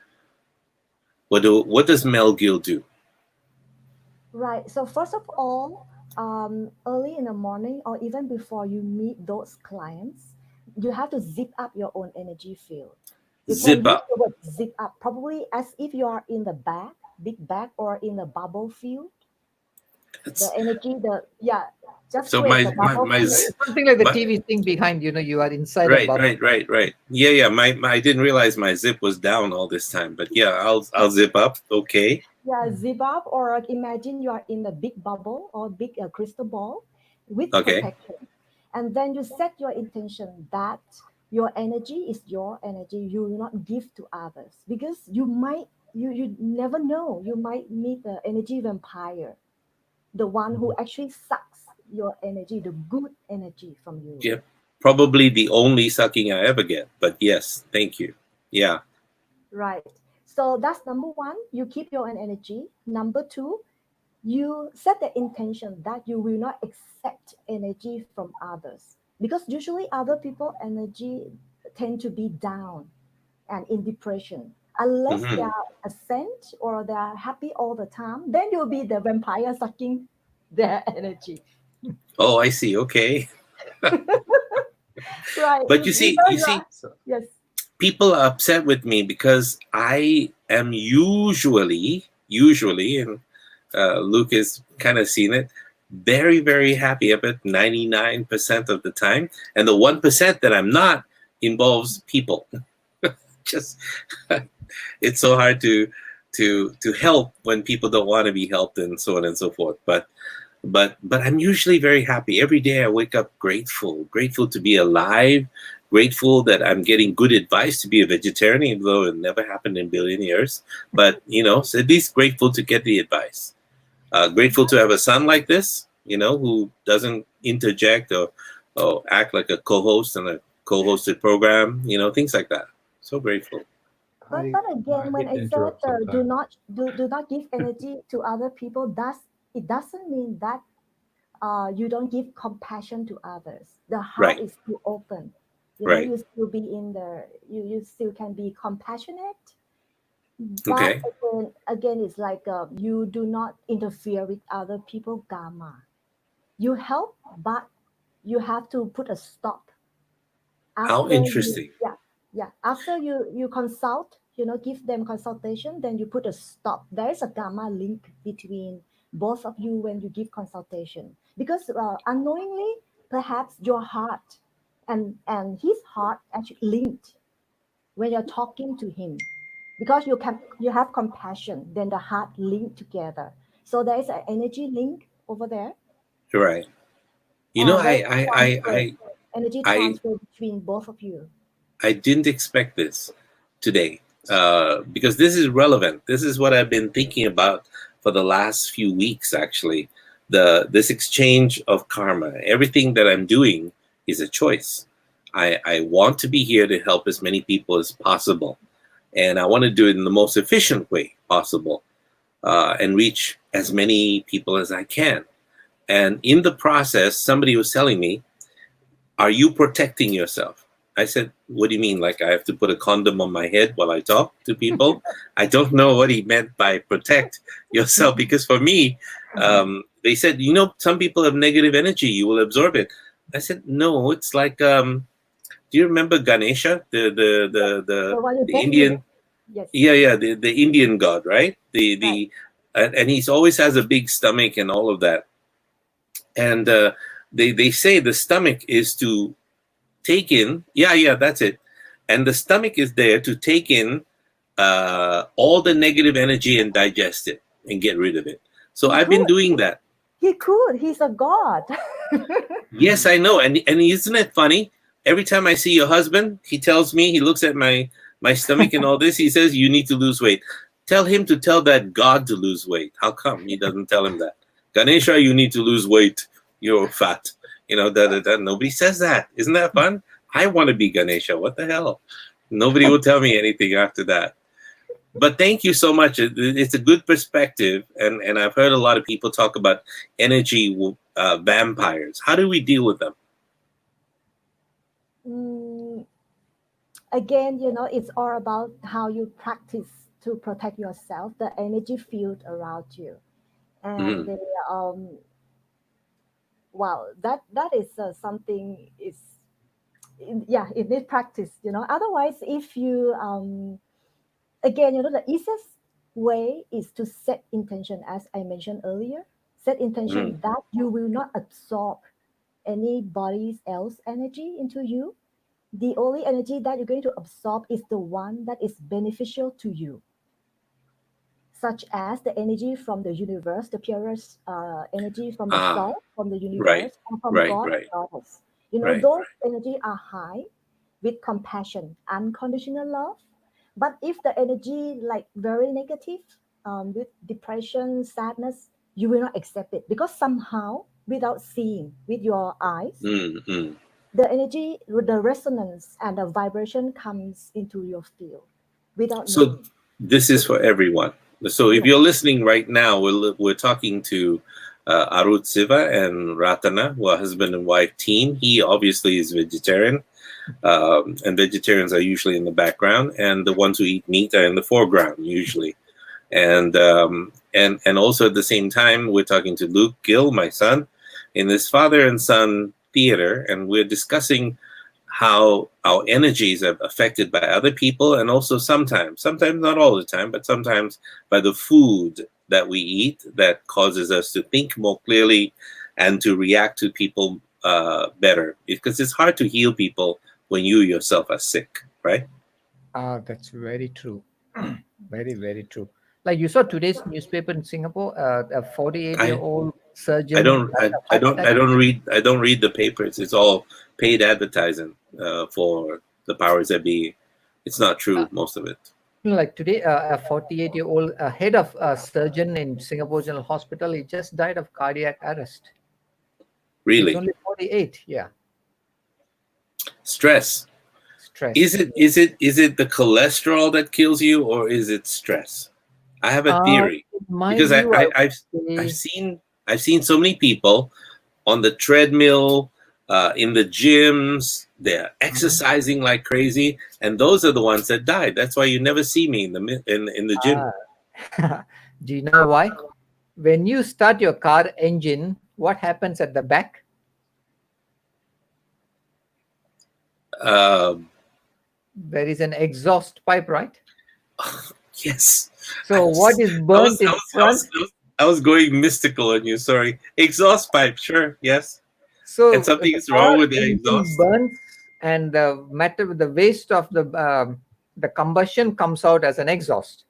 what does Mel Gill do? Right. So first of all, early in the morning or even before you meet those clients, you have to zip up your own energy field. You zip can up. use the word zip up, probably as if you are in the bag, big bag, or in the bubble field. The energy, just so create my the bubble my field. Something like the TV thing behind, you are inside a bubble. Right. Yeah. My I didn't realize my zip was down all this time, but yeah, I'll zip up. Okay. Yeah, zip up, or imagine you are in a big bubble or big crystal ball with protection. And then you set your intention that your energy is your energy. You will not give to others, because you never know. You might meet the energy vampire, the one who actually sucks your energy, the good energy from you. Yeah, probably the only sucking I ever get. But yes, thank you. Yeah. Right. So that's number one. You keep your own energy. Number two, you set the intention that you will not accept energy from others, because usually other people energy tend to be down and in depression. Unless they are ascent or they are happy all the time, then you'll be the vampire sucking their energy. Oh, I see. Okay. Right. But you see, yes, people are upset with me because I am usually, and Luke has kind of seen it, very, very happy about 99% of the time. And the 1% that I'm not involves people. Just, it's so hard to help when people don't want to be helped and so on and so forth. But I'm usually very happy. Every day I wake up grateful to be alive, grateful that I'm getting good advice to be a vegetarian, even though it never happened in a billion years. But, so at least grateful to get the advice. Grateful to have a son like this, who doesn't interject or act like a co-host on a co-hosted program, things like that. So grateful. But again, when I said do not give energy to other people, it doesn't mean that you don't give compassion to others. The heart is still open. You still be in there. You still can be compassionate. But again, it's like you do not interfere with other people's karma. You help, but you have to put a stop. How interesting. After you consult, give them consultation, then you put a stop. There is a karma link between both of you when you give consultation, because unknowingly, perhaps your heart and his heart actually linked when you're talking to him, because you have compassion, then the heart linked together. So there is an energy link over there. Right. Energy transfer between both of you. I didn't expect this today because this is relevant. This is what I've been thinking about for the last few weeks, actually. This exchange of karma. Everything that I'm doing is a choice. I want to be here to help as many people as possible. And I want to do it in the most efficient way possible and reach as many people as I can. And in the process, somebody was telling me, are you protecting yourself? I said, what do you mean? Like I have to put a condom on my head while I talk to people? I don't know what he meant by protect yourself, because for me, they said, you know, some people have negative energy. You will absorb it. I said, no, it's like, do you remember Ganesha, the Indian? Yes. Yeah, the Indian god, right? And he's always has a big stomach and all of that. And they say the stomach is to take in, that's it. And the stomach is there to take in all the negative energy and digest it and get rid of it. So I've been doing that. He could. He's a god. Yes, I know. And isn't it funny? Every time I see your husband, he tells me, he looks at my stomach and all this. He says, you need to lose weight. Tell him to tell that god to lose weight. How come he doesn't tell him that? Ganesha, you need to lose weight. You're fat. You know, nobody says that. Isn't that fun? I want to be Ganesha. What the hell? Nobody will tell me anything after that. But thank you so much. It's a good perspective. And I've heard a lot of people talk about energy vampires. How do we deal with them? Again, you know, it's all about how you practice to protect yourself, the energy field around you. And that is something it needs practice, you know. Otherwise, if you again, you know, the easiest way is to set intention, as I mentioned earlier. Set intention that you will not absorb anybody else energy into you. The only energy that you're going to absorb is the one that is beneficial to you, such as the energy from the universe, the purest energy from the soul, from the universe, and from God and goddess. You know, those energy are high with compassion, unconditional love. But if the energy like very negative, with depression, sadness, you will not accept it, because somehow, without seeing with your eyes, the energy, the resonance and the vibration comes into your field without knowing. This is for everyone. So if you're listening right now, we're talking to Arut Siva and Ratana, who are husband and wife team. He obviously is vegetarian, and vegetarians are usually in the background, and the ones who eat meat are in the foreground usually. And also at the same time, we're talking to Luc Gill, my son, in this father and son theater, and we're discussing how our energies are affected by other people, and also sometimes not all the time, but sometimes by the food that we eat that causes us to think more clearly and to react to people better, because it's hard to heal people when you yourself are sick, right? That's very true. Very, very true. Like you saw today's newspaper in Singapore, a 48-year-old surgeon. I don't read the papers. It's all paid advertising for the powers that be. It's not true, most of it. Like today, a 48-year-old head of a surgeon in Singapore General Hospital, he just died of cardiac arrest. Really? He's only 48. Yeah. Stress. Is it the cholesterol that kills you, or is it stress? I have a theory, because I've seen so many people on the treadmill, in the gyms. They're exercising like crazy, and those are the ones that died. That's why you never see me in the gym. Do you know why? When you start your car engine, what happens at the back? There is an exhaust pipe, right? Yes. So what is burnt in front? I was going mystical on you. Sorry. Exhaust pipe. Sure. Yes. So and something is wrong with the exhaust. Burns, and the matter, the waste of the combustion comes out as an exhaust.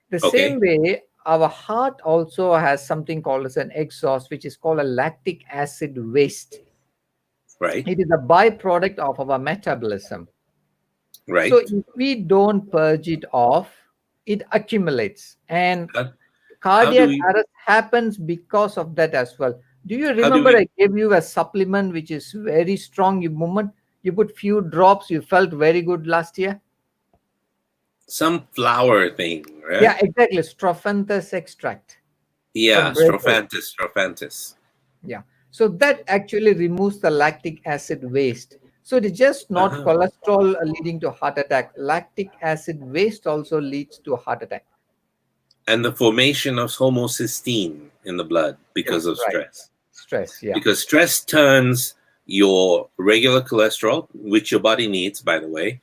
The same way, our heart also has something called as an exhaust, which is called a lactic acid waste. Right. It is a byproduct of our metabolism. Right. So if we don't purge it off, it accumulates, and How, how do cardiac we? arrest happens because of that as well. Do you How do remember we? I gave you a supplement which is very strong? You moment you put few drops, you felt very good last year. Some flower thing, right? Yeah, exactly. Strophanthus extract Yeah, from Brazil. strophanthus. Yeah. So that actually removes the lactic acid waste. So it is just not Uh-huh. cholesterol leading to heart attack. Lactic acid waste also leads to heart attack. And the formation of homocysteine in the blood because Yes, of right. stress. Stress. Yeah. Because stress turns your regular cholesterol, which your body needs, by the way,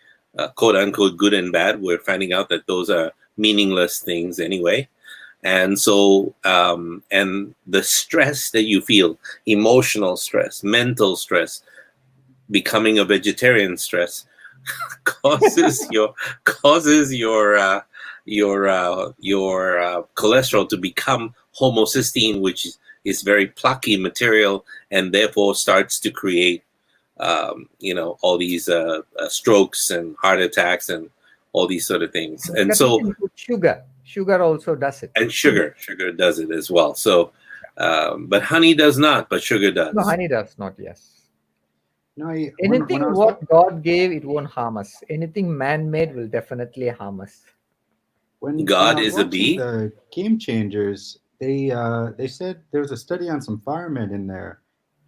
quote unquote, good and bad. We're finding out that those are meaningless things anyway. And so, and the stress that you feel, emotional stress, mental stress, becoming a vegetarian stress, causes your cholesterol to become homocysteine, which is very plucky material, and therefore starts to create all these strokes and heart attacks and all these sort of things. And That so, also includes sugar. Sugar also does it. and sugar does it as well. So, but honey does not, but sugar No, does. honey does not. Yes. No, when I Anything was what God gave, it won't harm us. Anything man-made will definitely harm us. when I God was is a watching bee. the Game Changers, they said there was a study on some firemen in there,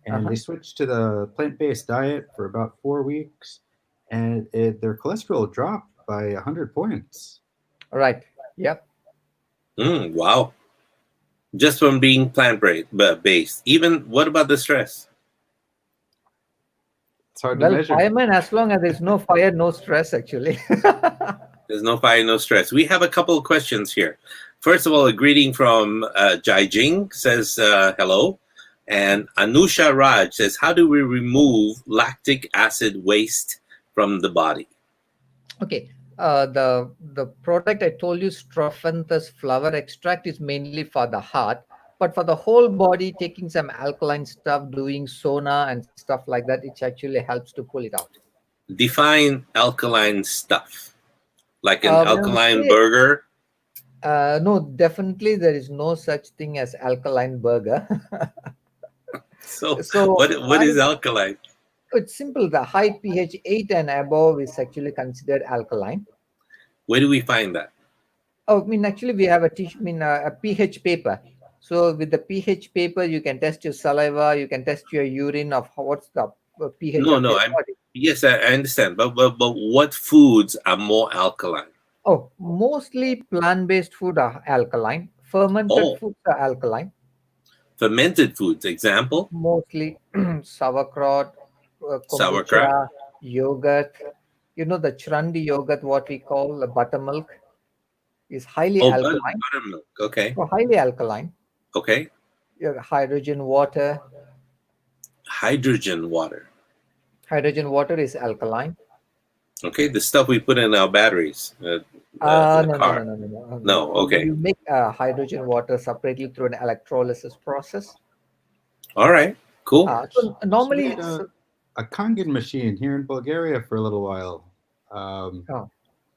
and Uh-huh. they switched to the plant-based diet for about 4 weeks, and their cholesterol dropped by 100 points. Right. Yep. Wow. Just from being based. Even what about the stress? It's hard to Well, measure. fireman, as long as there's no fire, no stress, actually. There's no fire, no stress. We have a couple of questions here. First of all, a greeting from Jai Jing says hello. And Anusha Raj says, how do we remove lactic acid waste from the body? Okay. The product I told you, Strophanthus flower extract, is mainly for the heart, but for the whole body, taking some alkaline stuff, doing sauna and stuff like that, it actually helps to pull it out. Define alkaline stuff. Like an When we alkaline say, burger. no, definitely there is no such thing as alkaline burger. So So what is alkaline? it's simple. The high pH 8 and above is actually considered alkaline. Where do we find that? Oh, I mean, actually, we have a pH paper. So with the pH paper, you can test your saliva, you can test your urine of what's the pH No, of no, your body. yes, I understand. But what foods are more alkaline? Oh, mostly plant-based food are alkaline. Fermented Oh, foods are alkaline. fermented foods. Example, Mostly sauerkraut, sauerkraut. kombucha, yogurt. You know the churandi yogurt, what we call the buttermilk, is highly Oh, alkaline. buttermilk. Okay, So highly alkaline. okay. Your hydrogen water. Hydrogen water. Hydrogen water is alkaline. Okay, the stuff we put in our batteries in the No, car. no, no, no, no, No, no. okay. You make hydrogen water separately through an electrolysis process. All right, cool. So So we normally, had a Kangen machine here in Bulgaria for a little while.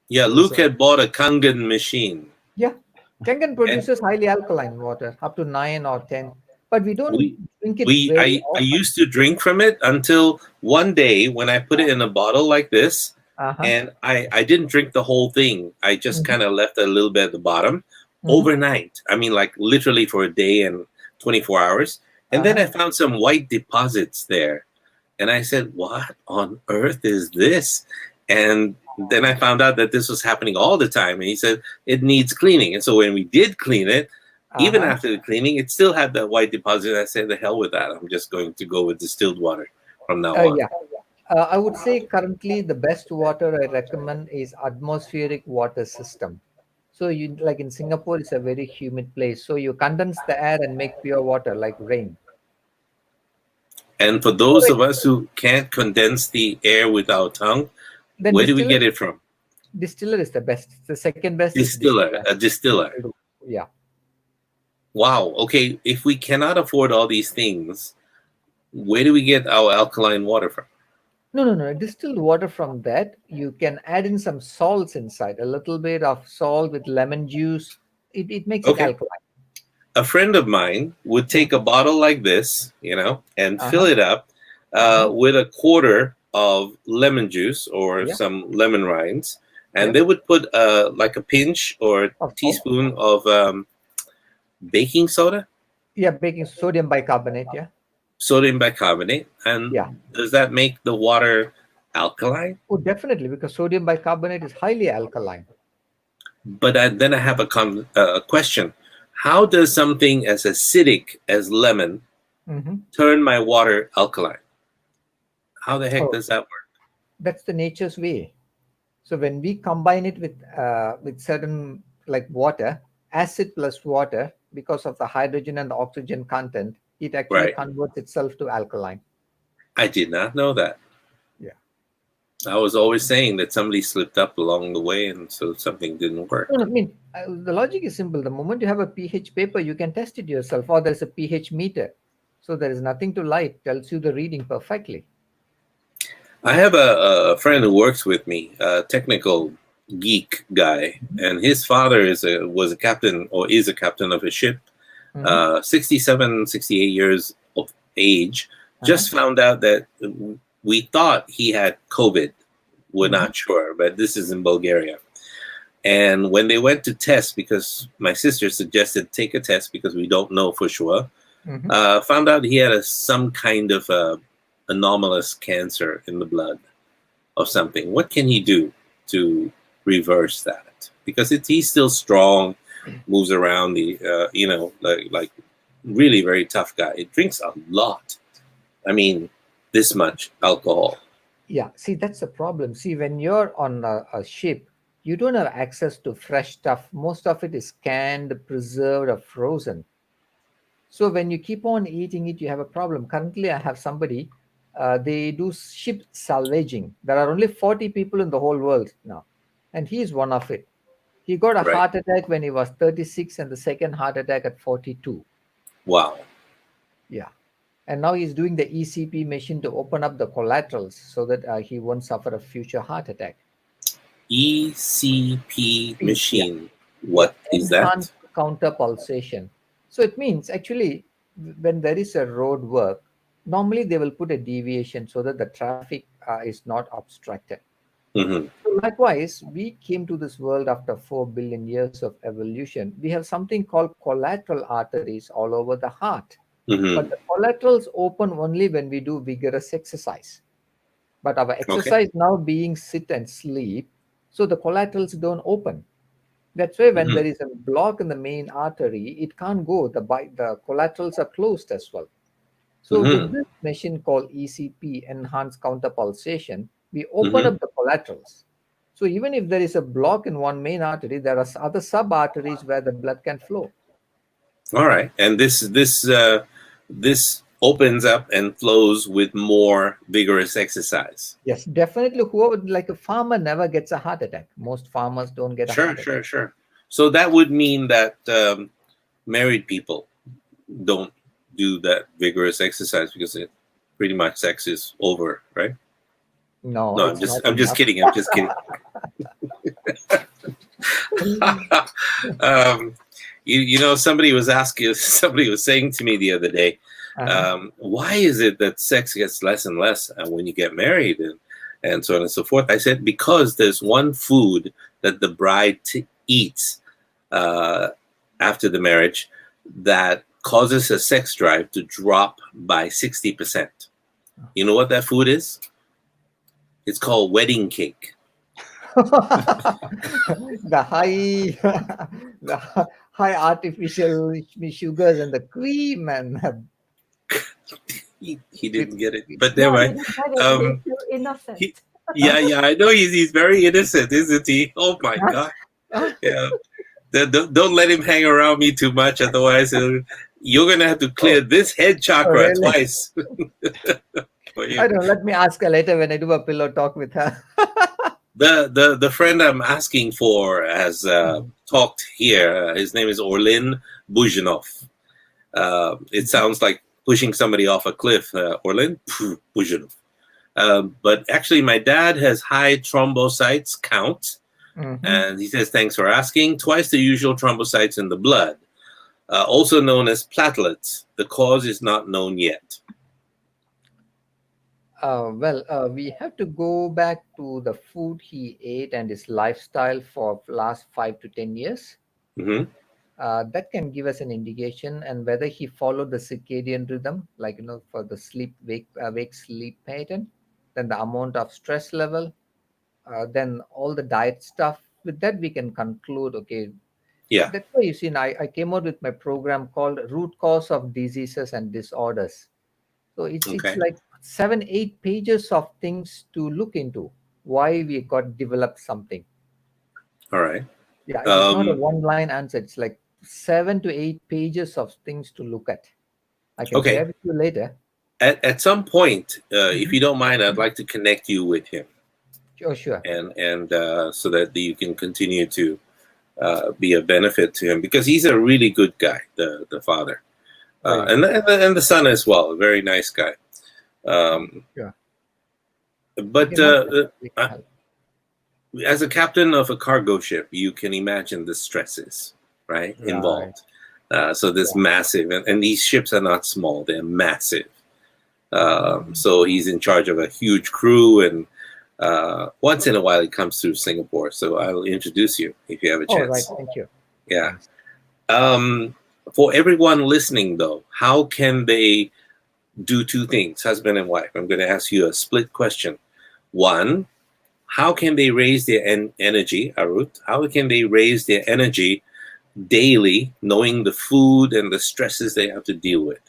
Yeah, Luke had bought a Kangen machine. yeah, Kangen produces highly alkaline water, up to 9 or 10, but we don't drink it very I often. used to drink from it until one day when I put it in a bottle like this, and I didn't drink the whole thing. I just kind of left a little bit at the bottom overnight. I mean, like literally for a day and 24 hours. And then I found some white deposits there. And I said, what on earth is this? And then I found out that this was happening all the time. And he said, it needs cleaning. And so when we did clean it, even after the cleaning, it still had that white deposit. I said, the hell with that. I'm just going to go with distilled water from now on. Yeah. I would say currently the best water I recommend is atmospheric water system. So you, like in Singapore, it's a very humid place. So you condense the air and make pure water like rain. And for those of us who can't condense the air with our tongue, then where do we get it from? Distiller is the best. The second best Distiller, a distiller. Yeah. Wow. Okay. If we cannot afford all these things, where do we get our alkaline water from? No. Distilled water from that, you can add in some salts inside, a little bit of salt with lemon juice. It makes it Okay. alkaline. A friend of mine would take a bottle like this, and fill Uh-huh. it up with a quarter of lemon juice or Yeah. some lemon rinds, and Yep. they would put like a pinch or a Of salt. teaspoon of baking soda, Yeah, baking sodium bicarbonate. Yeah. sodium bicarbonate. And Yeah. does that make the water alkaline? Oh, definitely, because sodium bicarbonate is highly alkaline. But then I have a question. How does something as acidic as lemon Mm-hmm. turn my water alkaline? How the heck Oh, does that work? that's the nature's way. So when we combine it with certain like water, acid plus water, because of the hydrogen and the oxygen content, it actually Right. converts itself to alkaline. I did not know that. Yeah. I was always saying that somebody slipped up along the way, and so something didn't work. No, I mean, the logic is simple. The moment you have a pH paper, you can test it yourself, or there's a pH meter. So there is nothing to lie. It tells you the reading perfectly. I have a friend who works with me, a technical geek guy, and his father was a captain or is a captain of a ship, 67, 68 years of age. Just found out that we thought he had COVID. We're not sure, but this is in Bulgaria. And when they went to test, because my sister suggested take a test because we don't know for sure, found out he had some kind of anomalous cancer in the blood or something. What can he do to reverse that? Because he's still strong, moves around, like really very tough guy. He drinks a lot. I mean, this much alcohol. Yeah, see, that's the problem. See, when you're on a ship, you don't have access to fresh stuff. Most of it is canned, preserved, or frozen. So when you keep on eating it, you have a problem. Currently, I have somebody, they do ship salvaging. There are only 40 people in the whole world now, and he is one of it. He got a heart attack when he was 36 and the second heart attack at 42. Wow. Yeah. And now he's doing the ECP machine to open up the collaterals so that he won't suffer a future heart attack. ECP machine. What is that? Enhanced counter pulsation. So it means actually when there is a road work, normally they will put a deviation so that the traffic is not obstructed. So likewise, we came to this world after 4 billion years of evolution. We have something called collateral arteries all over the heart. But the collaterals open only when we do vigorous exercise. But our exercise now being sit and sleep, so the collaterals don't open. That's why when there is a block in the main artery, it can't go. The collaterals are closed as well. So with this machine called ECP, enhanced counter pulsation, we open up the collaterals. So even if there is a block in one main artery, there are other sub arteries where the blood can flow. All right, and this opens up and flows with more vigorous exercise. Yes, definitely. Whoever, like a farmer, never gets a heart attack. Most farmers don't get a heart attack. Sure. So that would mean that married people don't do that vigorous exercise because it pretty much sex is over, right? No, I'm just kidding. I'm just kidding. Somebody was saying to me the other day, why is it that sex gets less and less when you get married and so on and so forth? I said, because there's one food that the bride eats after the marriage that causes her sex drive to drop by 60%. You know what that food is? It's called wedding cake. the high artificial sugars and the cream and he didn't get it, but never mind. Innocent. Yeah, I know he's very innocent, isn't he? Oh my God. Yeah. Don't let him hang around me too much, otherwise you're gonna have to clear this head chakra twice. I don't. Let me ask her later when I do a pillow talk with her. The friend I'm asking for has talked here. His name is Orlin Buzhinov. It sounds like pushing somebody off a cliff. Orlin Buzhinov. But actually, my dad has high thrombocytes count, and he says, thanks for asking. Twice the usual thrombocytes in the blood, also known as platelets. The cause is not known yet. We have to go back to the food he ate and his lifestyle for last 5 to 10 years. Mm-hmm. That can give us an indication, and whether he followed the circadian rhythm, like for the sleep wake sleep pattern, then the amount of stress level, then all the diet stuff. With that, we can conclude. Okay, Yeah. that's why you see, I came out with my program called Root Cause of Diseases and Disorders. So it's like 7-8 pages of things to look into. Why we got developed something. All right. Yeah, it's not a one-line answer. It's like 7 to 8 pages of things to look at. I can share with you later. At some point, if you don't mind, I'd like to connect you with him. Sure. And so that you can continue to be a benefit to him, because he's a really good guy, the father, and the son as well, a very nice guy. But as a captain of a cargo ship, you can imagine the stresses, right. Involved. So this massive, and these ships are not small; they're massive. So he's in charge of a huge crew, and once in a while he comes through Singapore. So I'll introduce you if you have a chance. Right, thank you. Yeah. For everyone listening, though, how can they do two things, husband and wife? I'm going to ask you a split question. One, how can they raise their energy, Arut? How can they raise their energy daily, knowing the food and the stresses they have to deal with?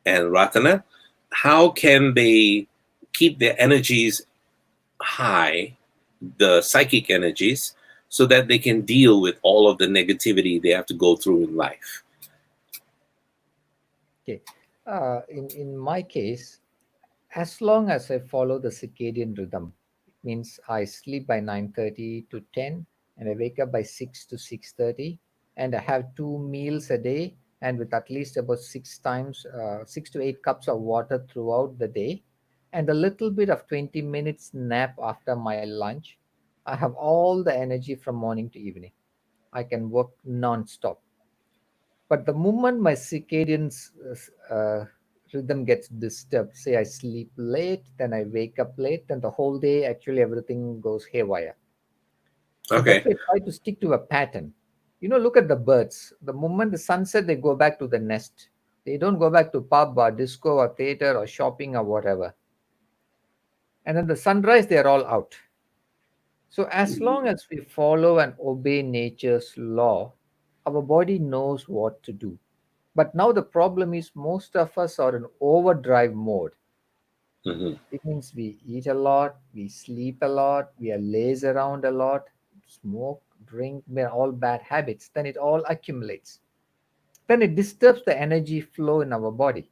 And Ratana, how can they keep their energies high, the psychic energies, so that they can deal with all of the negativity they have to go through in life? Okay. In my case, as long as I follow the circadian rhythm, it means I sleep by 9:30 to 10, and I wake up by 6 to 6:30, and I have 2 meals a day, and with at least about 6 to 8 cups of water throughout the day, and a little bit of 20 minutes nap after my lunch, I have all the energy from morning to evening. I can work non-stop. But the moment my circadian rhythm gets disturbed, say I sleep late, then I wake up late, then the whole day actually everything goes haywire. So that's why I try to stick to a pattern. Look at the birds. The moment the sunset, they go back to the nest. They don't go back to pub or disco or theater or shopping or whatever. And then the sunrise, they're all out. So as long as we follow and obey nature's law, our body knows what to do. But now the problem is most of us are in overdrive mode. It means we eat a lot, we sleep a lot, we are lazy around a lot, smoke, drink, all bad habits. Then it all accumulates. Then it disturbs the energy flow in our body.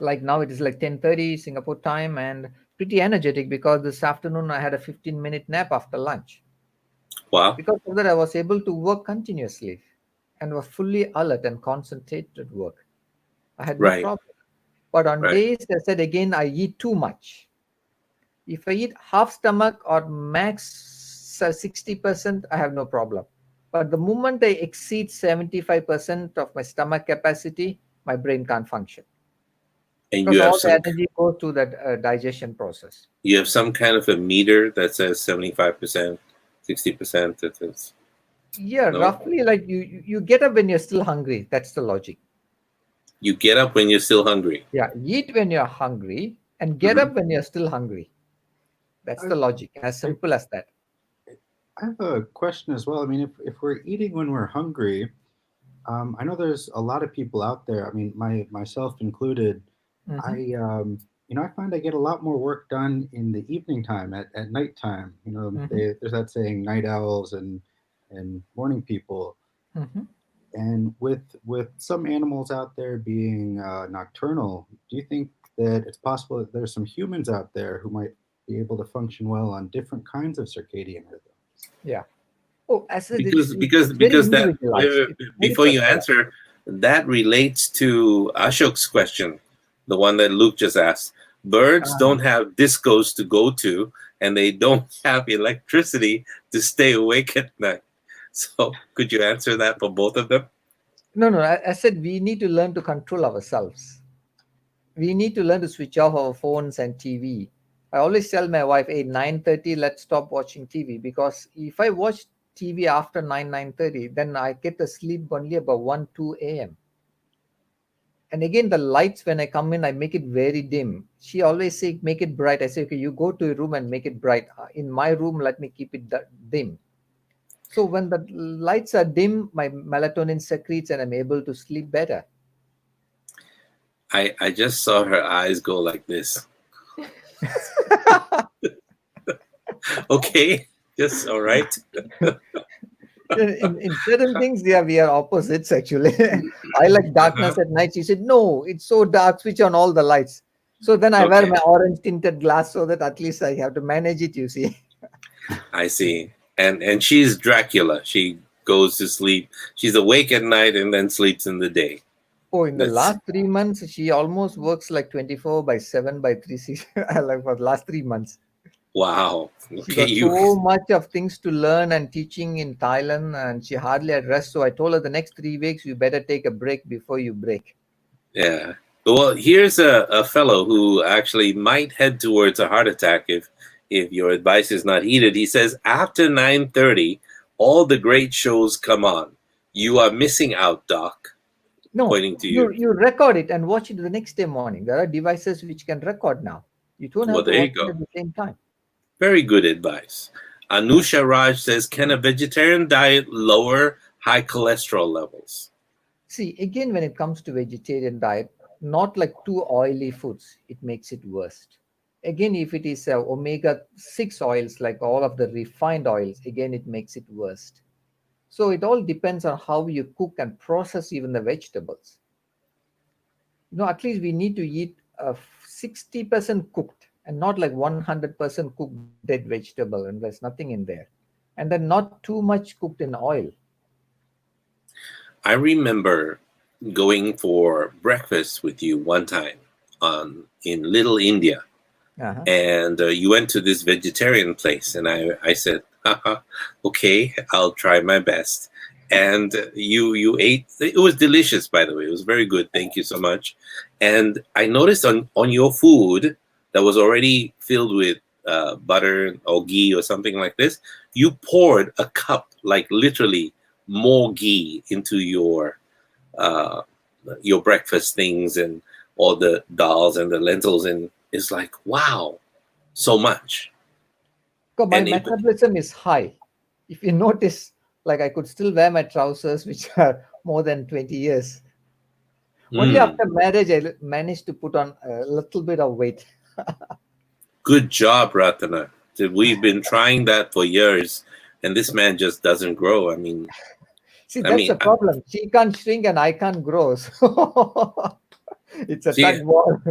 Like now it is like 10:30 Singapore time, and pretty energetic because this afternoon I had a 15-minute nap after lunch. Wow. Because of that, I was able to work continuously and was fully alert and concentrated work. I had no problem. But on days, I said again, I eat too much. If I eat half stomach or max 60%, I have no problem. But the moment I exceed 75% of my stomach capacity, my brain can't function. And because all the energy goes to the digestion process. You have some kind of a meter that says 75%, 60%. Yeah, roughly like you get up when you're still hungry. That's the logic. You get up when you're still hungry. Yeah, eat when you're hungry and get up when you're still hungry. That's the logic. As simple as that. I have a question as well. I mean, if we're eating when we're hungry, I know there's a lot of people out there. I mean, myself included. I find I get a lot more work done in the evening time at nighttime. There's that saying, night owls and morning people. And with some animals out there being nocturnal, do you think that it's possible that there's some humans out there who might be able to function well on different kinds of circadian rhythms? Yeah. Oh, because that before you answer, that relates to Ashok's question, the one that Luke just asked. Birds don't have discos to go to, and they don't have electricity to stay awake at night. So, could you answer that for both of them? No, no. I said we need to learn to control ourselves. We need to learn to switch off our phones and TV. I always tell my wife, "Hey, 9:30, let's stop watching TV," because if I watch TV after 9:30, then I get to sleep only about 1, 2 a.m. And again, the lights, when I come in, I make it very dim. She always say, "Make it bright." I say, "Okay, you go to your room and make it bright. In my room, let me keep it dim." So when the lights are dim, my melatonin secretes and I'm able to sleep better. I just saw her eyes go like this. Okay, just all right. In certain things, yeah, we are opposites actually. I like darkness at night. She said, "No, it's so dark. Switch on all the lights." So then I wear Okay. my orange tinted glass so that at least I have to manage it. You see. I see. And she's Dracula. She goes to sleep. She's awake at night and then sleeps in the day. Oh, in the That's last 3 months, she almost works like 24/7/360. Like for the last 3 months. wow. She Okay, got you so much of things to learn and teaching in Thailand, and she hardly had rest. So I told her the next 3 weeks, you better take a break before you break. yeah. Well, here's a fellow who actually might head towards a heart attack if your advice is not heeded. He says after 9:30, all the great shows come on. You are missing out, Doc. No, Pointing to you. you record it and watch it the next day morning. There are devices which can record now. You don't Well, have to there you watch it go. at the same time. Very good advice. Anusha Raj says, can a vegetarian diet lower high cholesterol levels? See, again, when it comes to vegetarian diet, not like too oily foods, it makes it worse. Again, if it is omega-6 oils, like all of the refined oils, again, it makes it worse. So it all depends on how you cook and process even the vegetables. At least we need to eat 60% cooked and not like 100% cooked dead vegetable, and there's nothing in there. And then not too much cooked in oil. I remember going for breakfast with you one time in Little India. Uh-huh. And you went to this vegetarian place. And I said, okay, I'll try my best. And you ate. It was delicious, by the way. It was very good. Thank you so much. And I noticed on your food that was already filled with butter or ghee or something like this, you poured a cup, like literally more ghee into your breakfast things and all the dals and the lentils, and it's like, wow, so much. Because my metabolism is high. If you notice, like I could still wear my trousers, which are more than 20 years. Only after marriage, I managed to put on a little bit of weight. Good job, Ratana. We've been trying that for years, and this man just doesn't grow. I mean, see, that's the problem. She can't shrink and I can't grow. So it's a tug war.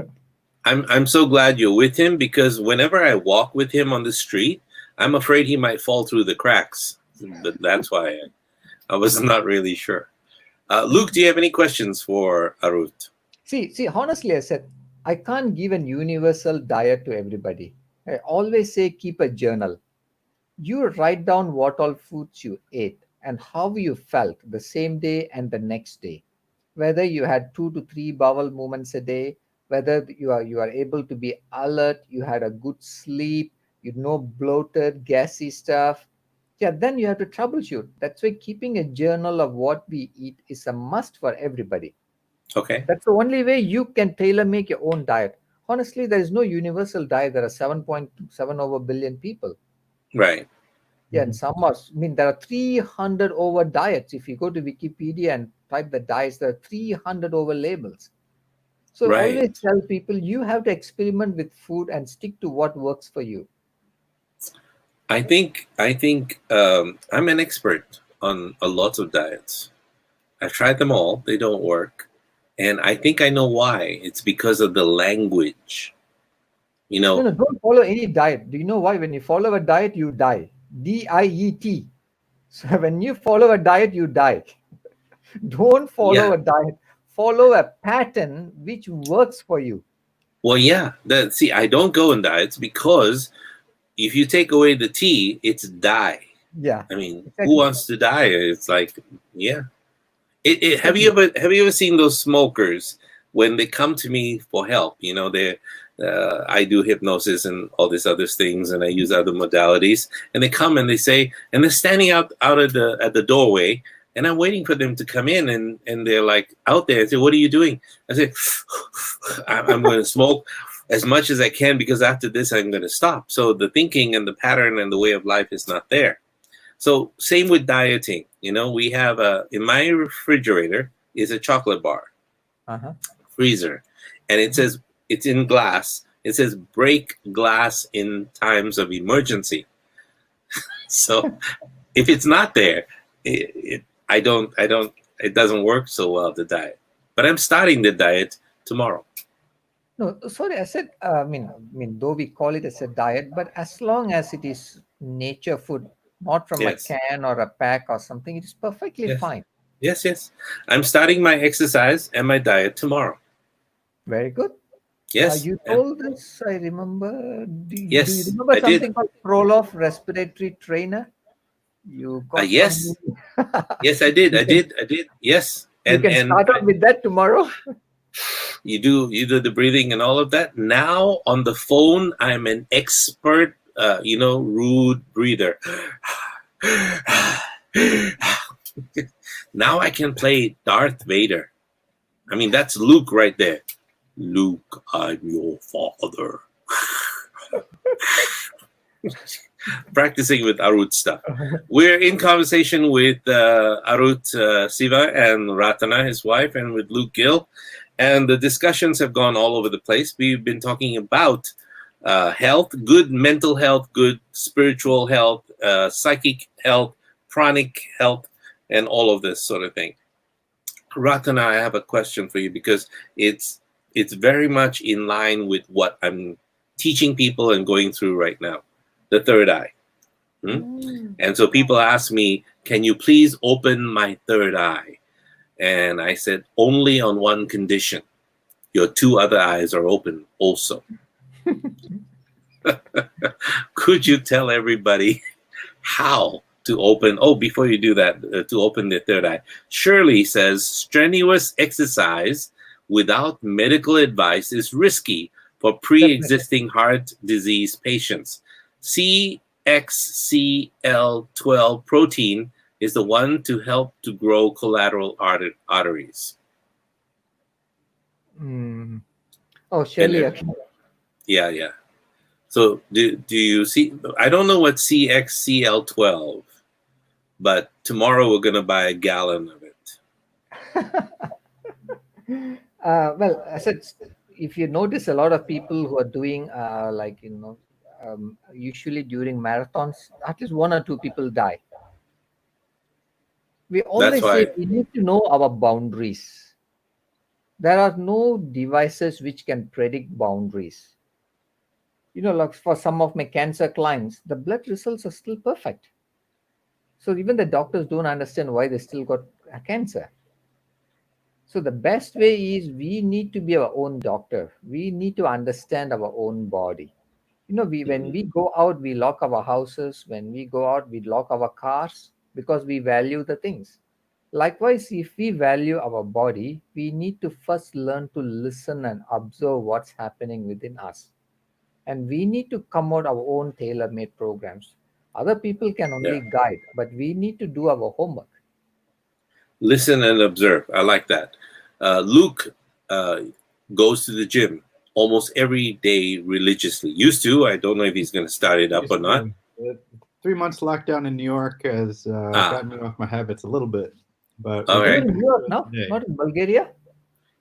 I'm so glad you're with him, because whenever I walk with him on the street, I'm afraid he might fall through the cracks. But that's why I was not really sure. Luke, do you have any questions for Arut? See, honestly, I said, I can't give an universal diet to everybody. I always say keep a journal. You write down what all foods you ate and how you felt the same day and the next day. Whether you had 2 to 3 bowel movements a day, whether you are able to be alert, you had a good sleep, bloated, gassy stuff. Yeah, then you have to troubleshoot. That's why keeping a journal of what we eat is a must for everybody. Okay. That's the only way you can tailor make your own diet. Honestly, there is no universal diet. There are 7.7 over billion people. Right. Yeah, and there are 300 over diets. If you go to Wikipedia and type the diets, there are 300 over labels. So I always tell people, you have to experiment with food and stick to what works for you. I think I'm an expert on a lot of diets. I've tried them all. They don't work. And I think I know why. It's because of the language. No, don't follow any diet. Do you know why? When you follow a diet, you die. DIET. So when you follow a diet, you die. Don't follow a diet. Follow a pattern which works for you. Well, yeah. See, I don't go on diets because if you take away the tea, it's die. Yeah. I mean, Exactly. who wants to die? It's like, yeah. Have Exactly. you ever seen those smokers when they come to me for help? You know, I do hypnosis and all these other things, and I use other modalities. And they come and they say, and they're standing out at the doorway, and I'm waiting for them to come in, and they're like out there. I say, "What are you doing?" I say, "I'm going to smoke as much as I can because after this I'm going to stop." So the thinking and the pattern and the way of life is not there. So same with dieting. You know, we have in my refrigerator is a chocolate bar, freezer, and it says it's in glass. It says break glass in times of emergency. So if it's not there, it doesn't work so well, the diet. But I'm starting the diet tomorrow. No, sorry, I said, I mean, though we call it as a diet, but as long as it is nature food, not from Yes. a can or a pack or something, it is perfectly Yes. fine. Yes. I'm starting my exercise and my diet tomorrow. Very good. Yes. You told us, I remember. Do you Yes, remember I something did. called Prolof respiratory trainer? You got Yes. some- Yes, I did. I did. Yes. You can start off with that tomorrow. You do the breathing and all of that. Now on the phone, I'm an expert, rude breather. Now I can play Darth Vader. I mean, that's Luke right there. Luke, I'm your father. Practicing with Arut stuff. We're in conversation with Arut Siva and Ratana, his wife, and with Luc Gill. And the discussions have gone all over the place. We've been talking about health, good mental health, good spiritual health, psychic health, pranic health, and all of this sort of thing. Ratana, I have a question for you because it's very much in line with what I'm teaching people and going through right now. The third eye. And so people ask me, can you please open my third eye? And I said, only on one condition. Your two other eyes are open also. Could you tell everybody how to open? Oh, before you do that, to open the third eye. Shirley says, strenuous exercise without medical advice is risky for pre-existing heart disease patients. CXCL12 protein is the one to help to grow collateral arteries. Oh, Shirley. Yeah. So do you see? I don't know what CXCL12, but tomorrow we're going to buy a gallon of it. Well, I said, if you notice, a lot of people who are doing usually during marathons, at least one or two people die. We always say we need to know our boundaries. There are no devices which can predict boundaries. Like for some of my cancer clients, the blood results are still perfect. So even the doctors don't understand why they still got a cancer. So the best way is we need to be our own doctor. We need to understand our own body. When we go out, we lock our houses. When we go out, we lock our cars because we value the things. Likewise, if we value our body, we need to first learn to listen and observe what's happening within us. And we need to come out our own tailor-made programs. Other people can only guide, but we need to do our homework. Listen and observe. I like that. Luke goes to the gym almost every day religiously. Used to. I don't know if he's going to start it up or not. 3 months lockdown in New York has gotten me off my habits a little bit. But all right. In New York now, not in Bulgaria.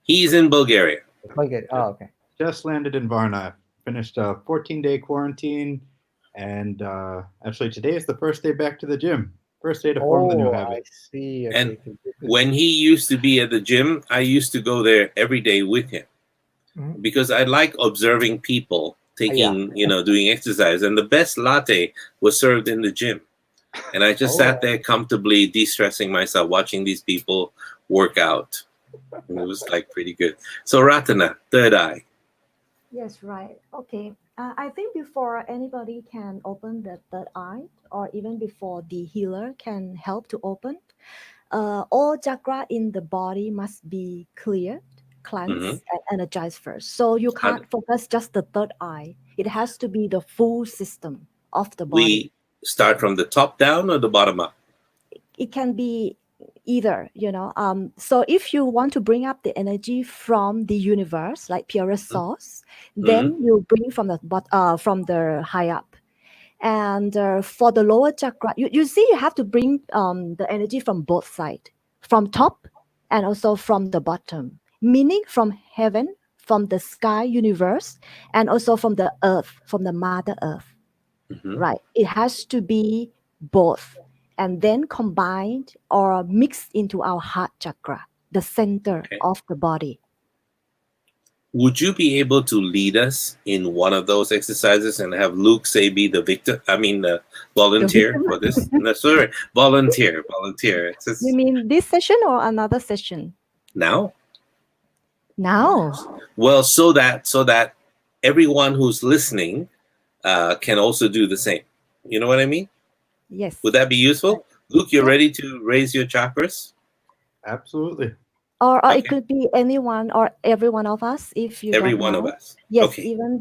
He's in Bulgaria. Bulgaria. Oh, okay. Just landed in Varna. Finished a 14-day quarantine, and actually today is the first day back to the gym. First day to form the new habit. I see. Okay. And when he used to be at the gym, I used to go there every day with him because I like observing people taking, doing exercise. And the best latte was served in the gym. And I just sat there comfortably, de-stressing myself, watching these people work out. And it was like pretty good. So Ratana, third eye. Yes, right. Okay. I think before anybody can open the third eye, or even before the healer can help to open, all chakra in the body must be cleared, Hmm. cleansed, and energized first. So you And can't focus just the third eye. It has to be the full system of the body. we start from the top down or the bottom up? It can be either, so if you want to bring up the energy from the universe, like purest source, Hmm. then you bring from from the high up. And for the lower chakra, you see, you have to bring the energy from both sides, from top and also from the bottom, meaning from heaven, from the sky universe, and also from the earth, from the mother earth. Hmm. Right, it has to be both, and then combined or mixed into our heart chakra, the center Okay. of the body. Would you be able to lead us in one of those exercises and have Luke say be the victor? I mean, The volunteer victim. for this? No, sorry, volunteer. It's You just mean this session or another session? now. Now. Well, so that everyone who's listening can also do the same. You know what I mean? Yes. Would that be useful? Luke, you're Yeah. ready to raise your chakras? Absolutely. Or it Okay, could be anyone or every one of us, if you every don't one of mind. us. Yes, Okay. even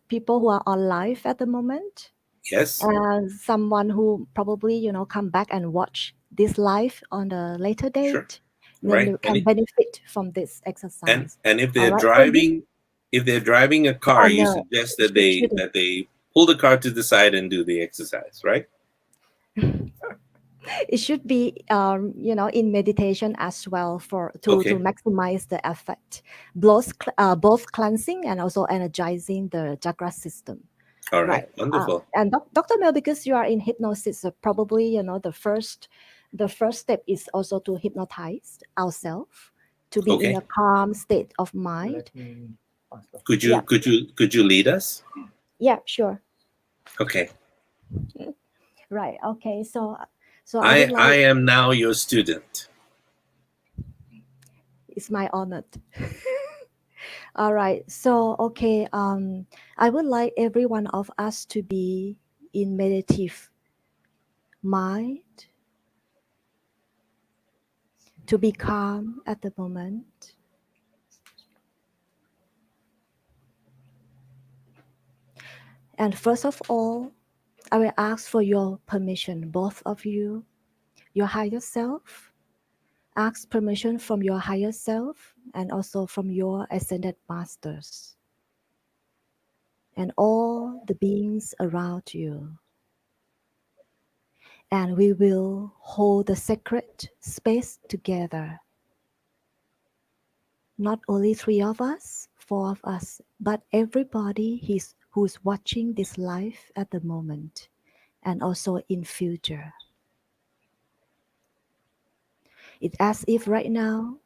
people who are on live at the moment, Yes. and someone who probably come back and watch this live on a later Sure. date, then Right. you can benefit from this exercise. And if All they're right, so this, driving, a car, you no, suggest that it they shouldn't. pull the car to the side and do the exercise, right? It should be in meditation as well, for to Okay. maximize the effect, both cleansing and also energizing the chakra system. All right. Right. Wonderful. And Dr. Mel, because you are in hypnosis, so probably the first step is also to hypnotize ourselves to be in Okay. a calm state of mind. Yeah, Could you lead us? yeah, sure. Okay. Right. Okay. So I would I like, am now your student. it's my honor. All right. So okay. I would like every one of us to be in meditative mind, to be calm at the moment. And first of all, I will ask for your permission, both of you, your higher self. Ask permission from your higher self and also from your ascended masters and all the beings around you. And we will hold the sacred space together. Not only three of us, four of us, but everybody who's watching this live at the moment and also in future. It's as if right now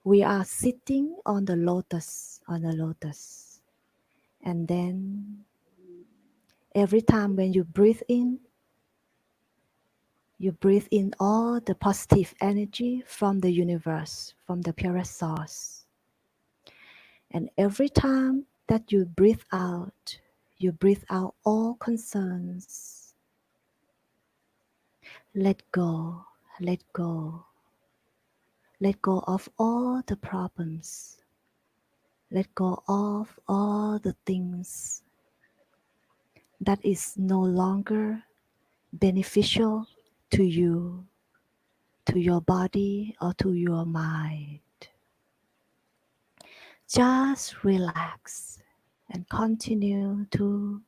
we are sitting on the lotus. And then every time when you breathe in, you breathe in all the positive energy from the universe, from the purest source. And every time that you breathe out all concerns. Let go, let go. Let go of all the problems. Let go of all the things that is no longer beneficial to you, to your body, or to your mind. Just relax and continue to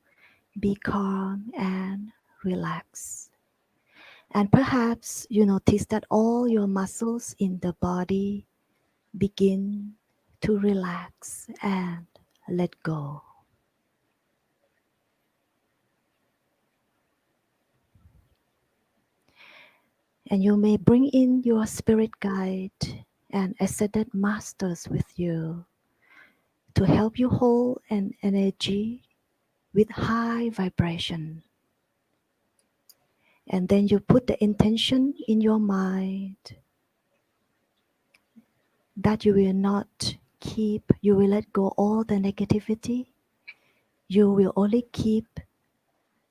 be calm and relax. And perhaps you notice that all your muscles in the body begin to relax and let go. And you may bring in your spirit guide and ascended masters with you to help you hold an energy with high vibration. And then you put the intention in your mind that you will not keep, you will let go all the negativity you will only keep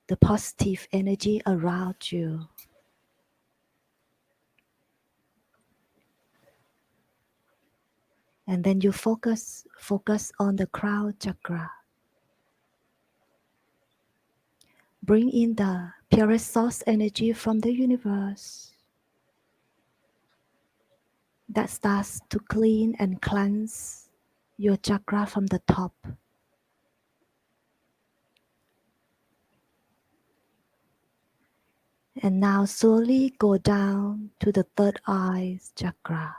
the positive energy around you. And then you focus on the crown chakra. Bring in the purest source energy from the universe that starts to clean and cleanse your chakra from the top. And now slowly go down to the third eye chakra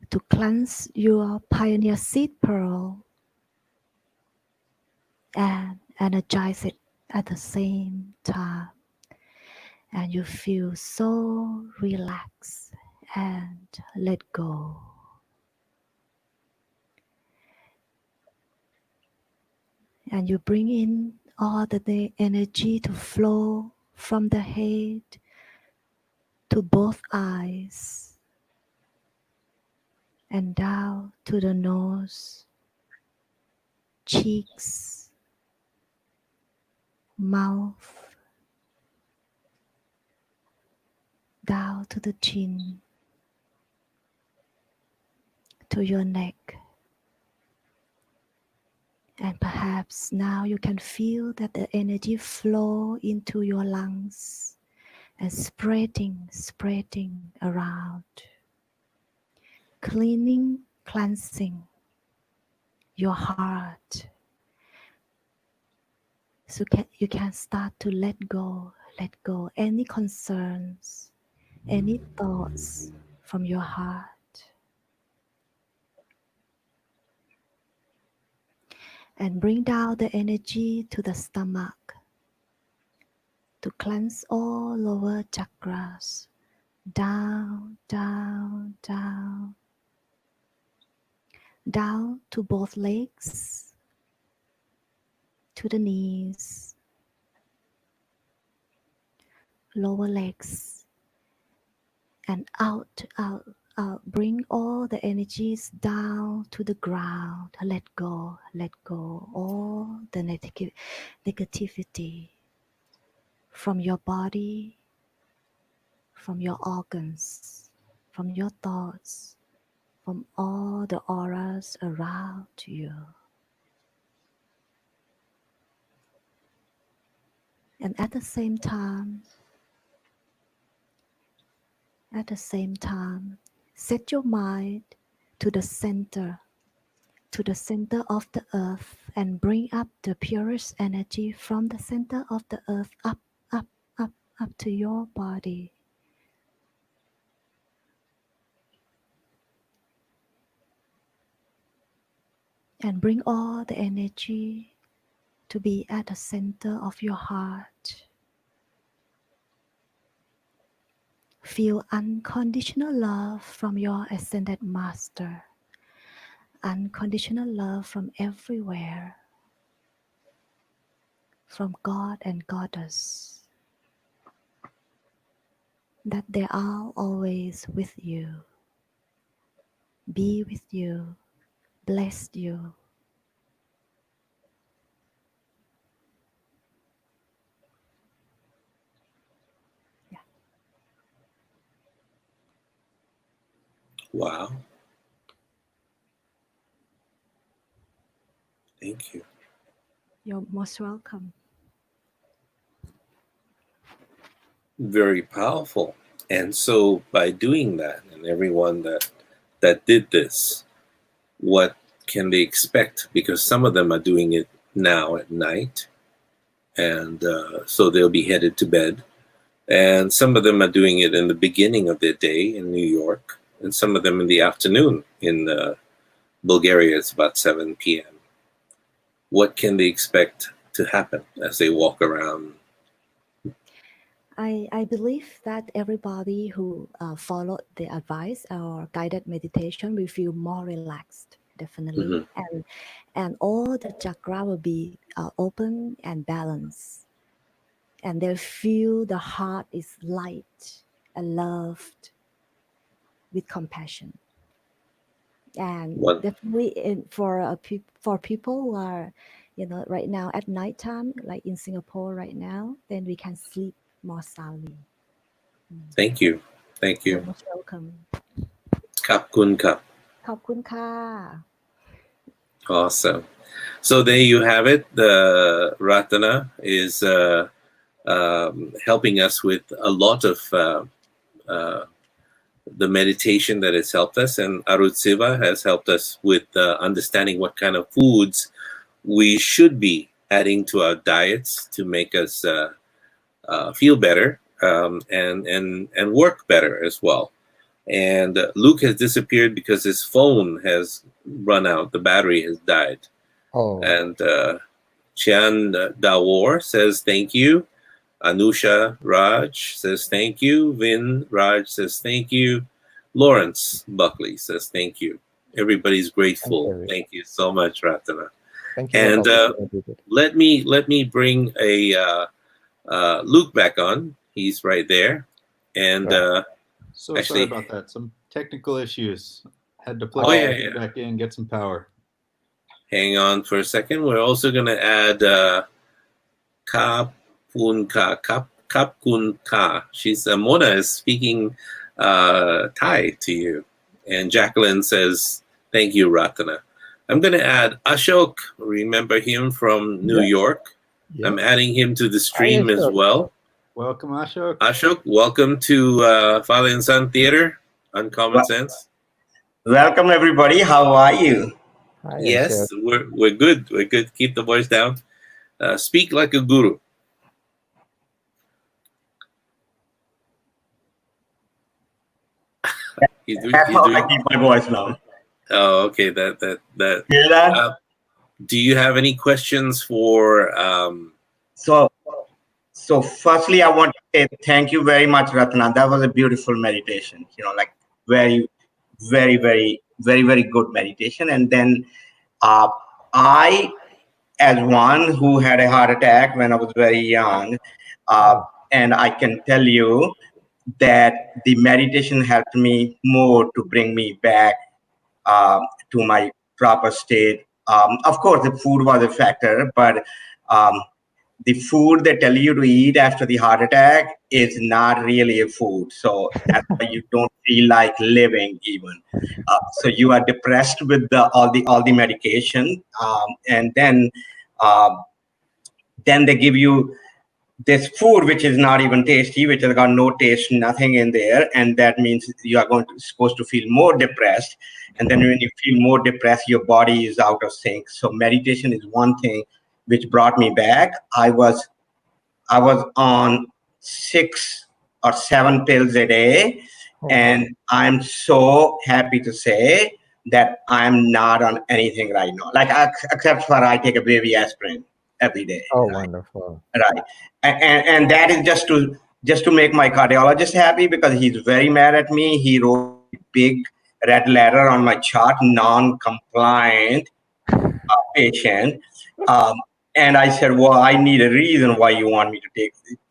to cleanse your pioneer seed pearl and energize it at the same time. And you feel so relaxed and let go. And you bring in all the energy to flow from the head to both eyes and down to the nose, cheeks, mouth, down to the chin, to your neck. And perhaps now you can feel that the energy flow into your lungs and spreading around, cleansing your heart. So you can start to let go any concerns, any thoughts from your heart. And bring down the energy to the stomach to cleanse all lower chakras. Down to both legs, to the knees, lower legs, and out. Bring all the energies down to the ground. Let go all the negativity from your body, from your organs, from your thoughts, from all the auras around you. And at the same time, set your mind to the center of the earth and bring up the purest energy from the center of the earth up to your body. And bring all the energy to be at the center of your heart. Feel unconditional love from your ascended master. Unconditional love from everywhere. From God and Goddess. That they are always with you. Be with you. Bless you. Wow. Thank you. You're most welcome. Very powerful. And so by doing that, and everyone that did this, what can they expect? Because some of them are doing it now at night, and so they'll be headed to bed. And some of them are doing it in the beginning of their day in New York, and some of them in the afternoon in Bulgaria. It's about 7 p.m. What can they expect to happen as they walk around? I believe that everybody who followed the advice or guided meditation will feel more relaxed, definitely. Mm-hmm. And all the chakra will be open and balanced. And they'll feel the heart is light and loved with compassion. And What? definitely for people who are, right now at nighttime, like in Singapore right now, then we can sleep more soundly. Thank you. Thank You're you. most welcome. Kap kun kap. ขอบคุณค่ะ Awesome. So there you have it. The Ratana is helping us with a lot of the meditation that has helped us, and Arutsiva has helped us with understanding what kind of foods we should be adding to our diets to make us feel better and work better as well. And Luke has disappeared because his phone has run out. The battery has died. Oh, And Chian Dawar says thank you. Anusha Raj says thank you. Vin Raj says thank you. Lawrence Buckley says thank you. Everybody's grateful. Thank you so much, Ratana. thank you. And let me bring a Luke back on. He's right there. And so actually, sorry about that. Some technical issues. Had to plug back in, get some power. Hang on for a second. We're also going to add Kapkunka. She's Mona is speaking Thai to you. And Jacqueline says, thank you, Ratana. I'm going to add Ashok. Remember him from New York. Yeah. I'm adding him to the stream as well. Welcome, Ashok. Ashok, welcome to Father and Son Theater on Common Sense. Welcome, everybody. How are you? Hi, yes, we're good. We're good. Keep the voice down. Speak like a guru. That's how I keep my voice down. Oh, okay. That. Hear that? Do you have any questions for? So firstly, I want to say thank you very much, Ratna. That was a beautiful meditation. Like very, very, very, very, very good meditation. And then I, as one who had a heart attack when I was very young, and I can tell you that the meditation helped me more to bring me back to my proper state. Of course, the food was a factor, but the food they tell you to eat after the heart attack is not really a food. So that's why you don't feel like living even. So you are depressed with all the medication, and then they give you this food which is not even tasty, which has got no taste, nothing in there, and that means you are supposed to feel more depressed. And then when you feel more depressed, your body is out of sync. So meditation is one thing which brought me back. I was on 6 or 7 pills a day, and I'm so happy to say that I'm not on anything right now. Like except for I take a baby aspirin every day. Oh, right? Wonderful! Right, and that is just to make my cardiologist happy, because he's very mad at me. He wrote a big red letter on my chart, non-compliant patient. And I said, well, I need a reason why you want me to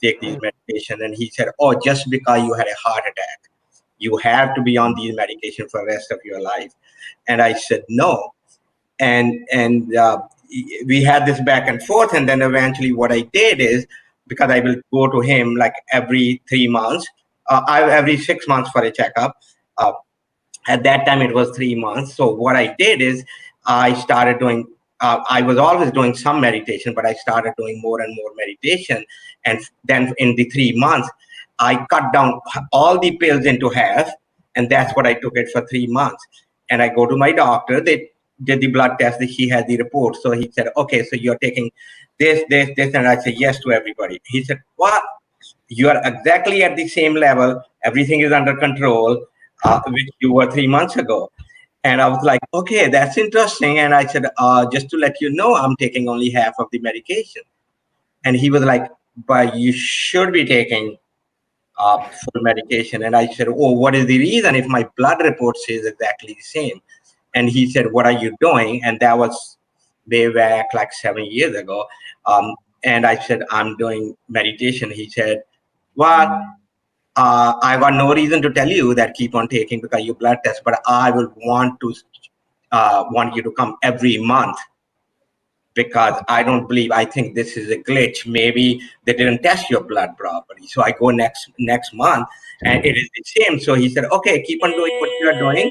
take these medication. And he said, oh, just because you had a heart attack, you have to be on these medication for the rest of your life. And I said, no. And we had this back and forth. And then eventually what I did is, because I will go to him like every 3 months, every 6 months for a checkup. At that time, it was 3 months. So what I did is I started doing, I was always doing some meditation, but I started doing more and more meditation. And then in the 3 months, I cut down all the pills into half. And that's what I took it for 3 months. And I go to my doctor. They did the blood test. He had the report. So he said, okay, so you're taking this. And I said, yes to everybody. He said, what? You are exactly at the same level. Everything is under control, which you were 3 months ago. And I was like, okay, that's interesting. And I said, just to let you know, I'm taking only half of the medication. And he was like, but you should be taking full medication. And I said, oh, what is the reason if my blood report says exactly the same? And he said, what are you doing? And that was way back like 7 years ago. And I said, I'm doing meditation. He said, well, I got no reason to tell you that keep on taking because your blood test, but I will want to want you to come every month, because I don't believe, I think this is a glitch. Maybe they didn't test your blood properly. So I go next month and it is the same. So he said, okay, keep on doing what you are doing.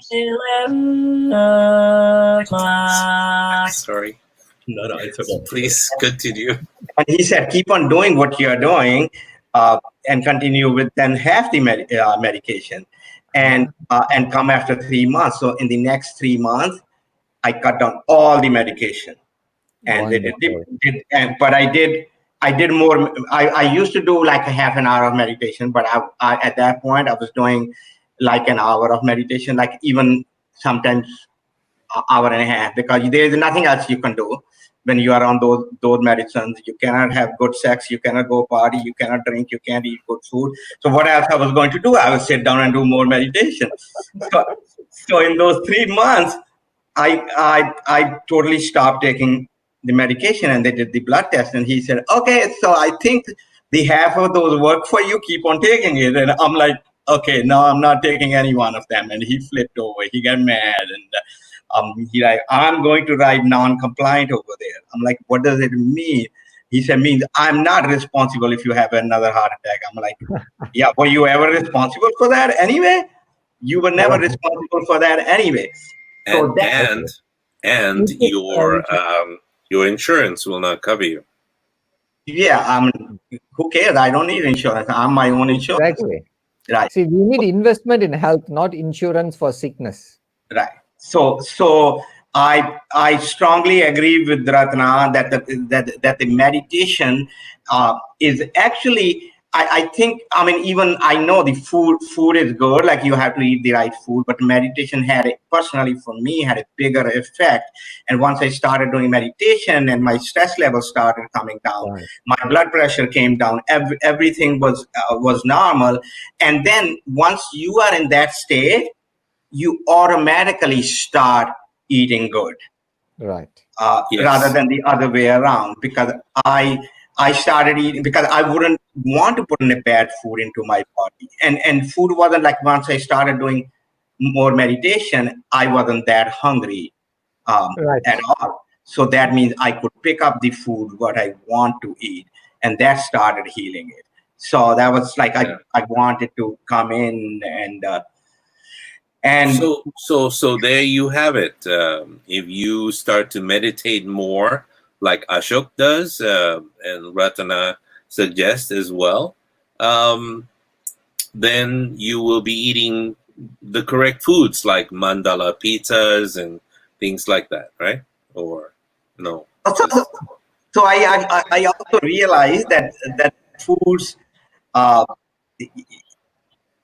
Sorry. No, it's okay. Please continue. And he said, keep on doing what you are doing, and continue with then half the medication, and come after 3 months. So in the next 3 months, I cut down all the medication. And but I did more. I used to do like a half an hour of meditation, but I at that point I was doing like an hour of meditation, like even sometimes an hour and a half, because there is nothing else you can do when you are on those medicines. You cannot have good sex, you cannot go party, you cannot drink, you can't eat good food. So what else I was going to do? I would sit down and do more meditation. So in those 3 months, I totally stopped taking the medication, and they did the blood test, and he said, okay, so I think the half of those work for you, keep on taking it. And I'm like, okay, no, I'm not taking any one of them. And he flipped over, he got mad, and he like, I'm going to write non-compliant over there. I'm like, what does it mean? He said, means I'm not responsible if you have another heart attack. I'm like, yeah, were you ever responsible for that anyway? You were never responsible for that anyway. So and your insurance will not cover you. Yeah, who cares? I don't need insurance. I'm my own insurance. Exactly. Right. See, we need investment in health, not insurance for sickness. Right. So I strongly agree with Ratna that the meditation is actually, I think, I mean, even I know the food is good, like you have to eat the right food, but meditation personally for me had a bigger effect. And once I started doing meditation and my stress level started coming down, Right. my blood pressure came down, everything was normal. And then once you are in that state, you automatically start eating good. Right. Yes. Rather than the other way around, because I started eating because I wouldn't want to put in a bad food into my body. And food wasn't like, once I started doing more meditation, I wasn't that hungry Right. at all. So that means I could pick up the food, what I want to eat. And that started healing it. So that was like, I wanted to come in and so there you have it. If you start to meditate more, like Ashok does, and Ratana suggests as well, then you will be eating the correct foods like mandala pizzas and things like that, right? Or no? So I also realized that foods,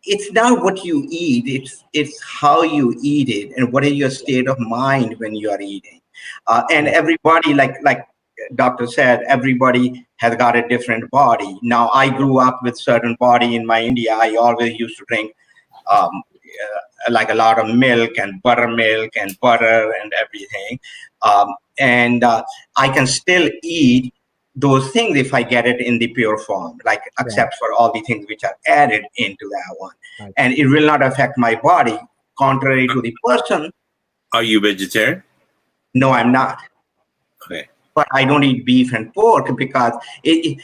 it's not what you eat, it's how you eat it and what is your state of mind when you are eating. And everybody, like doctor said, everybody has got a different body. Now, I grew up with certain body in my India. I always used to drink like a lot of milk and buttermilk and butter and everything. And I can still eat those things if I get it in the pure form, like except for all the things which are added into that one. Right. And it will not affect my body, contrary to the person. Are you vegetarian? No, I'm not. Okay. But I don't eat beef and pork because and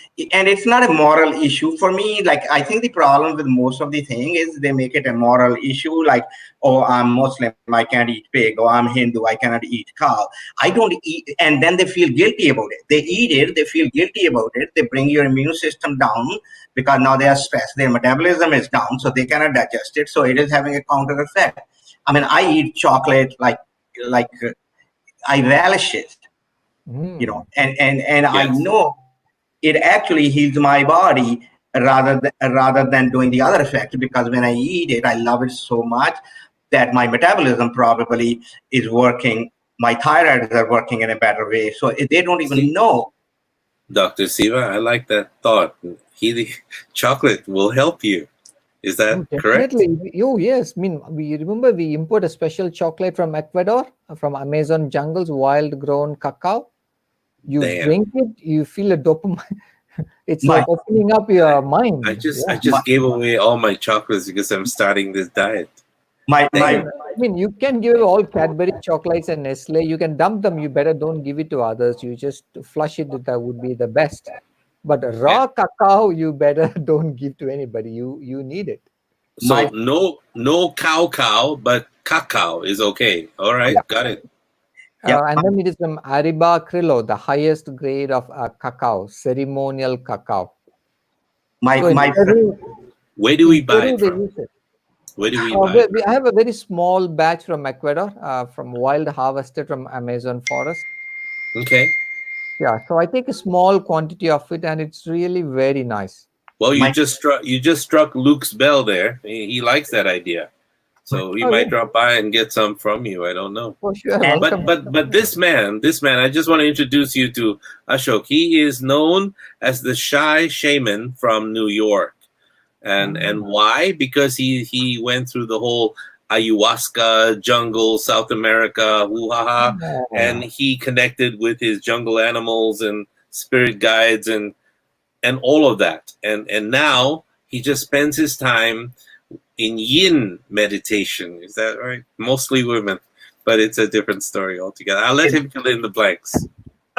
it's not a moral issue for me. Like, I think the problem with most of the thing is they make it a moral issue. Like, oh, I'm Muslim, I can't eat pig. Or I'm Hindu, I cannot eat cow. I don't eat, and then they feel guilty about it. They eat it, they feel guilty about it. They bring your immune system down because now they are stressed. Their metabolism is down, so they cannot digest it. So it is having a counter effect. I mean, I eat chocolate like I relish it. You know, and Yes. I know it actually heals my body rather than doing the other effect, because when I eat it, I love it so much that my metabolism probably is working. My thyroids are working in a better way. So they don't even know. Dr. Siva, I like that thought. Chocolate will help you. Is that correct? Definitely. Oh, yes. I mean, we remember we import a special chocolate from Ecuador, from Amazon jungles, wild grown cacao. You drink it, you feel a dopamine. It's like opening up your mind. I just gave away all my chocolates because I'm starting this diet. I mean, you can give all Cadbury chocolates and Nestle. You can dump them. You better don't give it to others. You just flush it. That would be the best. But raw cacao, you better don't give to anybody. You need it. So no cow, but cacao is okay. All right, got it. And then it is from Ariba Criollo, the highest grade of cacao, ceremonial cacao. Where do we buy it from? Where do we buy it? I have a very small batch from Ecuador, from wild harvested from Amazon forest. Okay. Yeah, so I take a small quantity of it, and it's really very nice. Well, you just struck Luc's bell there. He likes that idea, so he might drop by and get some from you. I don't know. For sure. But this man, I just want to introduce you to Ashok. He is known as the shy shaman from New York, and why? Because he went through the whole ayahuasca jungle, South America, and he connected with his jungle animals and spirit guides and all of that. And now he just spends his time in yin meditation. Is that right? Mostly women, but it's a different story altogether. I'll let him fill in the blanks.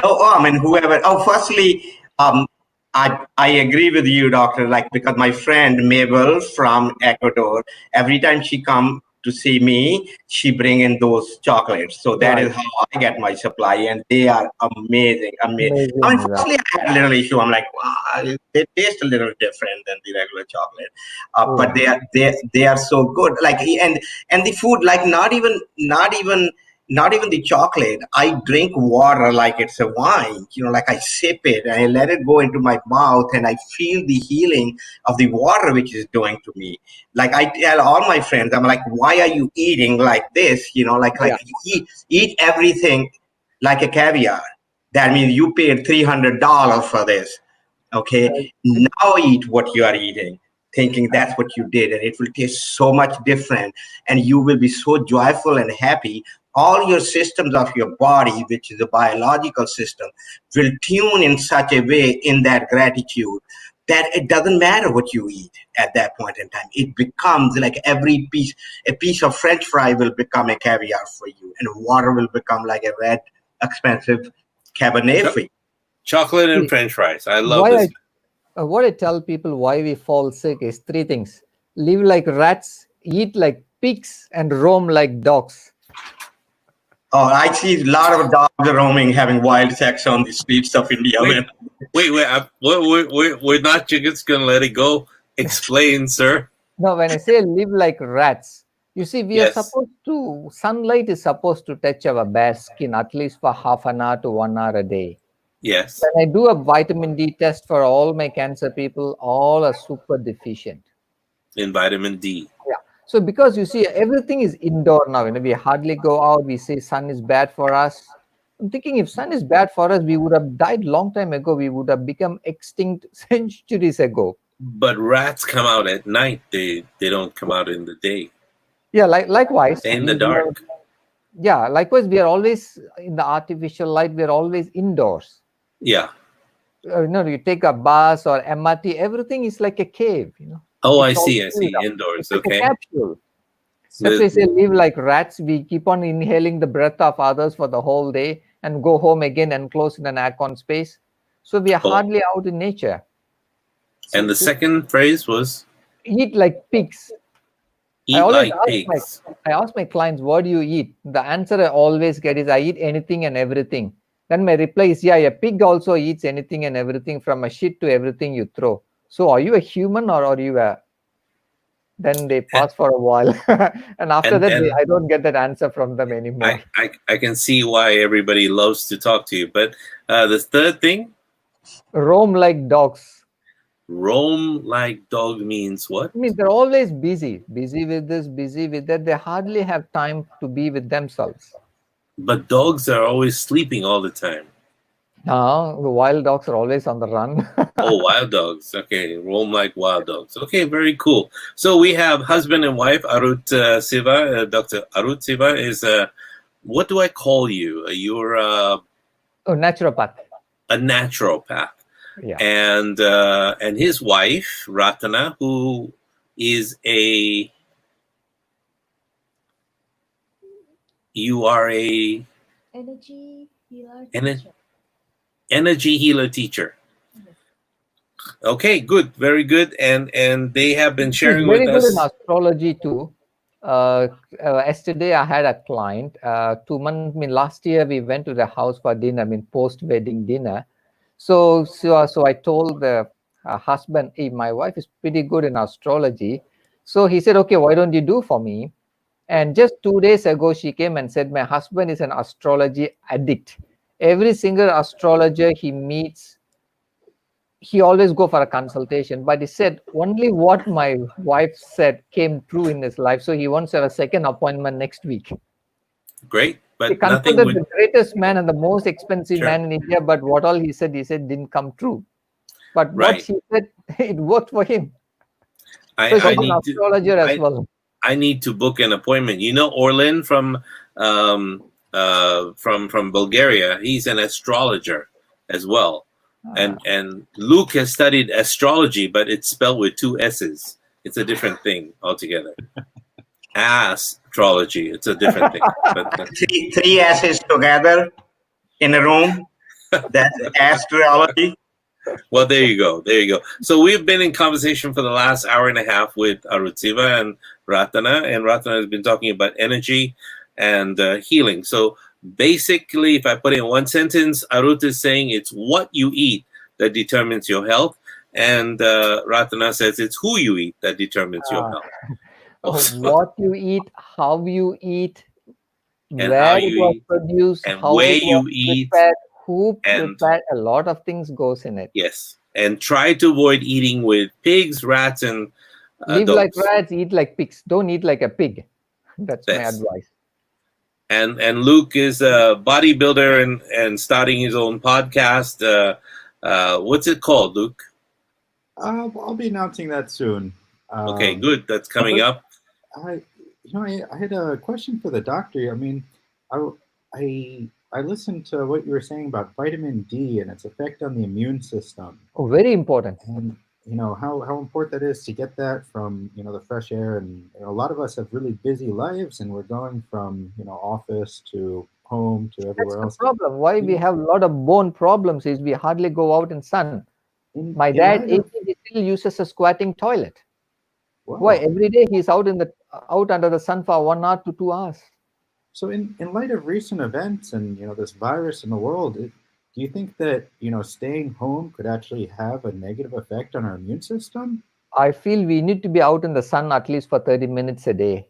I mean, whoever. Firstly, I agree with you, doctor. Like, because my friend Mabel from Ecuador, every time she come to see me, she bring in those chocolates. So that is how I get my supply, and they are amazing. I mean, firstly, I had a little issue. I'm like, wow, they taste a little different than the regular chocolate, but they are so good. Like, and the food, like not even the chocolate. I drink water like it's a wine, like I sip it and I let it go into my mouth and I feel the healing of the water, which is doing to me. Like I tell all my friends, I'm like, why are you eating like this? Eat everything like a caviar. That means you paid $300 for this. Okay. Now eat what you are eating, thinking that's what you did, and it will taste so much different and you will be so joyful and happy. All your systems of your body, which is a biological system, will tune in such a way in that gratitude that it doesn't matter what you eat at that point in time. It becomes like a piece of French fry will become a caviar for you, and water will become like a red, expensive Cabernet for you. Chocolate and French fries. I love this. What I tell people why we fall sick is 3 things: live like rats, eat like pigs, and roam like dogs. Oh, I see a lot of dogs roaming, having wild sex on the streets of India. We're not just going to let it go. Explain, sir. No, when I say live like rats, you see, we are supposed to, sunlight is supposed to touch our bare skin at least for half an hour to 1 hour a day. Yes. When I do a vitamin D test for all my cancer people, all are super deficient in vitamin D. Yeah. So because you see, everything is indoor now. We hardly go out. We say sun is bad for us. I'm thinking if sun is bad for us, we would have died long time ago. We would have become extinct centuries ago. But rats come out at night. They don't come out in the day. Yeah, likewise. In the dark. Yeah, likewise, we are always in the artificial light. We are always indoors. Yeah. You take a bus or MRT, everything is like a cave. Oh, I see. Indoors. It's okay. A capsule. That's why I say live like rats. We keep on inhaling the breath of others for the whole day and go home again and close in an aircon space. So we are hardly out in nature. And the second phrase was? Eat like pigs. Eat like pigs. I ask my clients, what do you eat? The answer I always get is, I eat anything and everything. Then my reply is, a pig also eats anything and everything, from a shit to everything you throw. So are you a human or are you a... Then they pause for a while. and after that, I don't get that answer from them anymore. I can see why everybody loves to talk to you. But the third thing? Roam like dogs. Roam like dog means what? I mean, they're always busy. Busy with this, busy with that. They hardly have time to be with themselves. But dogs are always sleeping all the time. No, the wild dogs are always on the run. Oh, wild dogs. Okay, roam like wild dogs. Okay, very cool. So we have husband and wife, Arut Siva. Dr. Arut Siva is, what do I call you? You're a naturopath. A naturopath. Yeah. And his wife, Ratana, who is a You are a Energy healer ener- teacher. energy healer teacher. Yes. Okay, good, very good, and they have been He's sharing very with good in us. astrology too. Yesterday I had a client. 2 months. I mean, last year we went to the house for dinner. I mean, post-wedding dinner. So I told the husband, "Hey, my wife is pretty good in astrology." So he said, "Okay, why don't you do for me?" And just 2 days ago, she came and said, "My husband is an astrology addict. Every single astrologer he meets, he always go for a consultation, but he said only what my wife said came true in his life, so he wants to have a second appointment next week." Great, He but nothing consulted would. the greatest man and the most expensive Sure. man in India, but what all he said didn't come true. But what Right. she said, it worked for him. So I, she's I an need to. astrologer as well. I need to book an appointment. You know, Orlin from Bulgaria. He's an astrologer as well, and Luke has studied astrology, but it's spelled with 2 S's. It's a different thing altogether. Astrology. It's a different thing. But Three S's together in a room. That's astrology. well, there you go. There you go. So we've been in conversation for the last hour and a half with Arutsiva and Ratana, and Ratana has been talking about energy and healing. So basically, if I put it in one sentence, Arut is saying it's what you eat that determines your health, and Ratana says it's who you eat that determines your health. What you eat, how you eat, And how where it you was eat, produced, and how where it was you eat, prepared, who and prepared. A lot of things goes in it. yes, and try to avoid eating with pigs, rats, and Live like dogs. rats, eat like pigs. Don't eat like a pig. That's my Yes. advice. And Luke is a bodybuilder and starting his own podcast. What's it called, Luke? I'll be announcing that soon. Okay, good. That's coming up. I had a question for the doctor. I mean, I listened to what you were saying about vitamin D and its effect on the immune system. Oh, very important. And how important that is to get that from the fresh air. And a lot of us have really busy lives, and we're going from office to home to everywhere That's else. the problem. Why we have a lot of bone problems is we hardly go out in sun. My dad, 80, he still uses a squatting toilet. Wow. Why? Every day he's out under the sun for 1 hour to 2 hours. So in light of recent events and this virus in the world, do you think that staying home could actually have a negative effect on our immune system? I feel we need to be out in the sun at least for 30 minutes a day.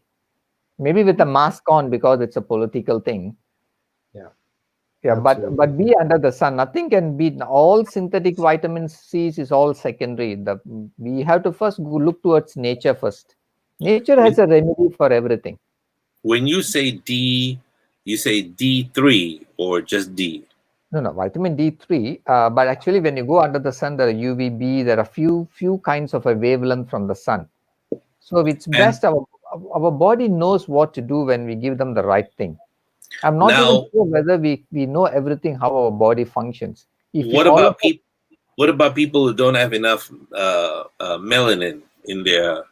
Maybe with a mask on because it's a political thing. Yeah, but be under the sun. Nothing can beat all synthetic vitamin C's is all secondary. We have to first look towards nature first. Nature has a remedy for everything. When you say D, you say D3 or just D? No, vitamin D3. But actually, when you go under the sun, there are UVB. There are few kinds of a wavelength from the sun. So it's best our body knows what to do when we give them the right thing. I'm not even sure whether we know everything how our body functions. What about people who don't have enough melanin in their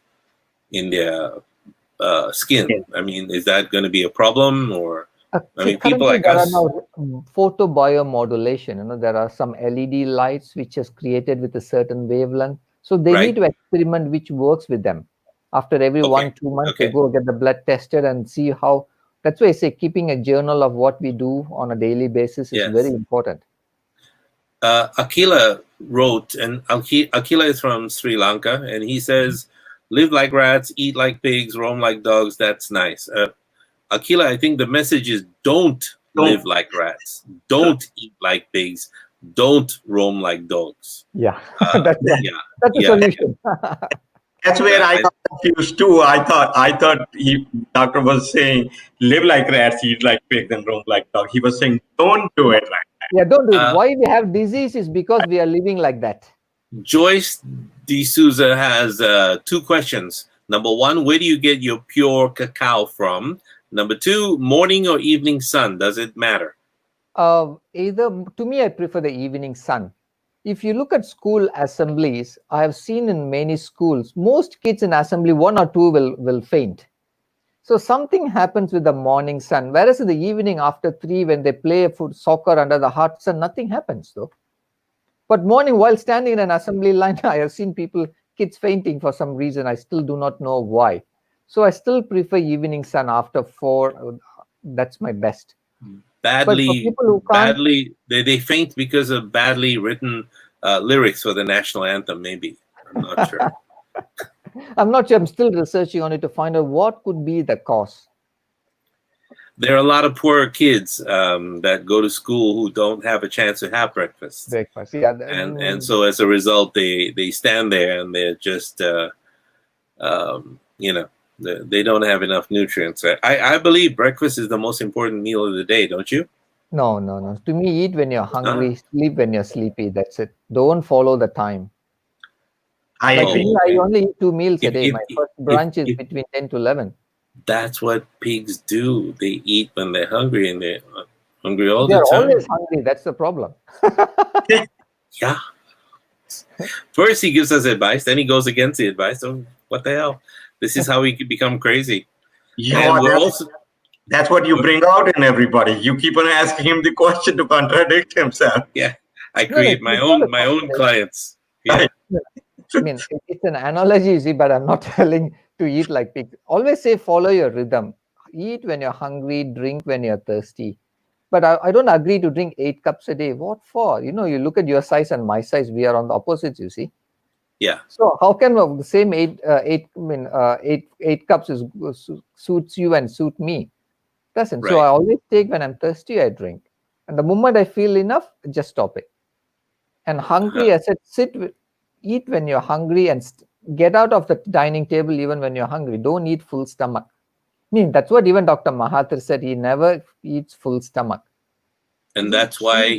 skin? I mean, is that going to be a problem? Or I mean, people like there us. are now photobiomodulation. There are some LED lights which is created with a certain wavelength. So they need to experiment which works with them. After every 1-2 months, they go get the blood tested and see how. That's why I say keeping a journal of what we do on a daily basis is very important. Akila wrote, and Akila is from Sri Lanka, and he says, live like rats, eat like pigs, roam like dogs. That's nice. Akila, I think the message is don't live like rats. Don't eat like pigs. Don't roam like dogs. Yeah, that's the solution. That's where I got confused too. I thought doctor was saying live like rats, eat like pigs, and roam like dogs. He was saying don't do it like that. Yeah, don't do it. Why we have disease is because we are living like that. Joyce D'Souza has 2 questions. Number 1, where do you get your pure cacao from? Number 2, morning or evening sun, does it matter? Either, to me, I prefer the evening sun. If you look at school assemblies, I have seen in many schools, most kids in assembly, 1 or 2 will faint. So something happens with the morning sun, whereas in the evening after 3, when they play soccer under the hot sun, nothing happens though. But morning, while standing in an assembly line, I have seen kids fainting for some reason. I still do not know why. So I still prefer evening sun after 4. That's my best. Badly, they faint because of badly written lyrics for the national anthem. Maybe, I'm not sure. I'm not sure. I'm still researching on it to find out what could be the cause. There are a lot of poor kids that go to school who don't have a chance to have breakfast. Breakfast, yeah. And so as a result, they stand there and they're just, they don't have enough nutrients. I believe breakfast is the most important meal of the day, don't you? No. To me, eat when you're hungry, sleep when you're sleepy. That's it. Don't follow the time. I agree. I only eat 2 meals a day. My first brunch is between 10 to 11. That's what pigs do. They eat when they're hungry, and they're hungry all the They're time. always hungry. That's the problem. Yeah. First, he gives us advice, then he goes against the advice. So what the hell? This is how we can become crazy. Yeah, that's what you bring out in everybody. You keep on asking him the question to contradict himself. Yeah, I create my own clients. Yeah. I mean, it's an analogy, you see, but I'm not telling to eat like pigs. Always say follow your rhythm. Eat when you're hungry, drink when you're thirsty. But I don't agree to drink 8 cups a day. What for? You look at your size and my size. We are on the opposites, you see. Yeah. So how can the same 8 cups suits you and suit me? Doesn't. Right. So I always take when I'm thirsty, I drink. And the moment I feel enough, just stop it. And hungry, I said, eat when you're hungry and get out of the dining table even when you're hungry. Don't eat full stomach. I mean, that's what even Dr. Mahathir said. He never eats full stomach. And that's why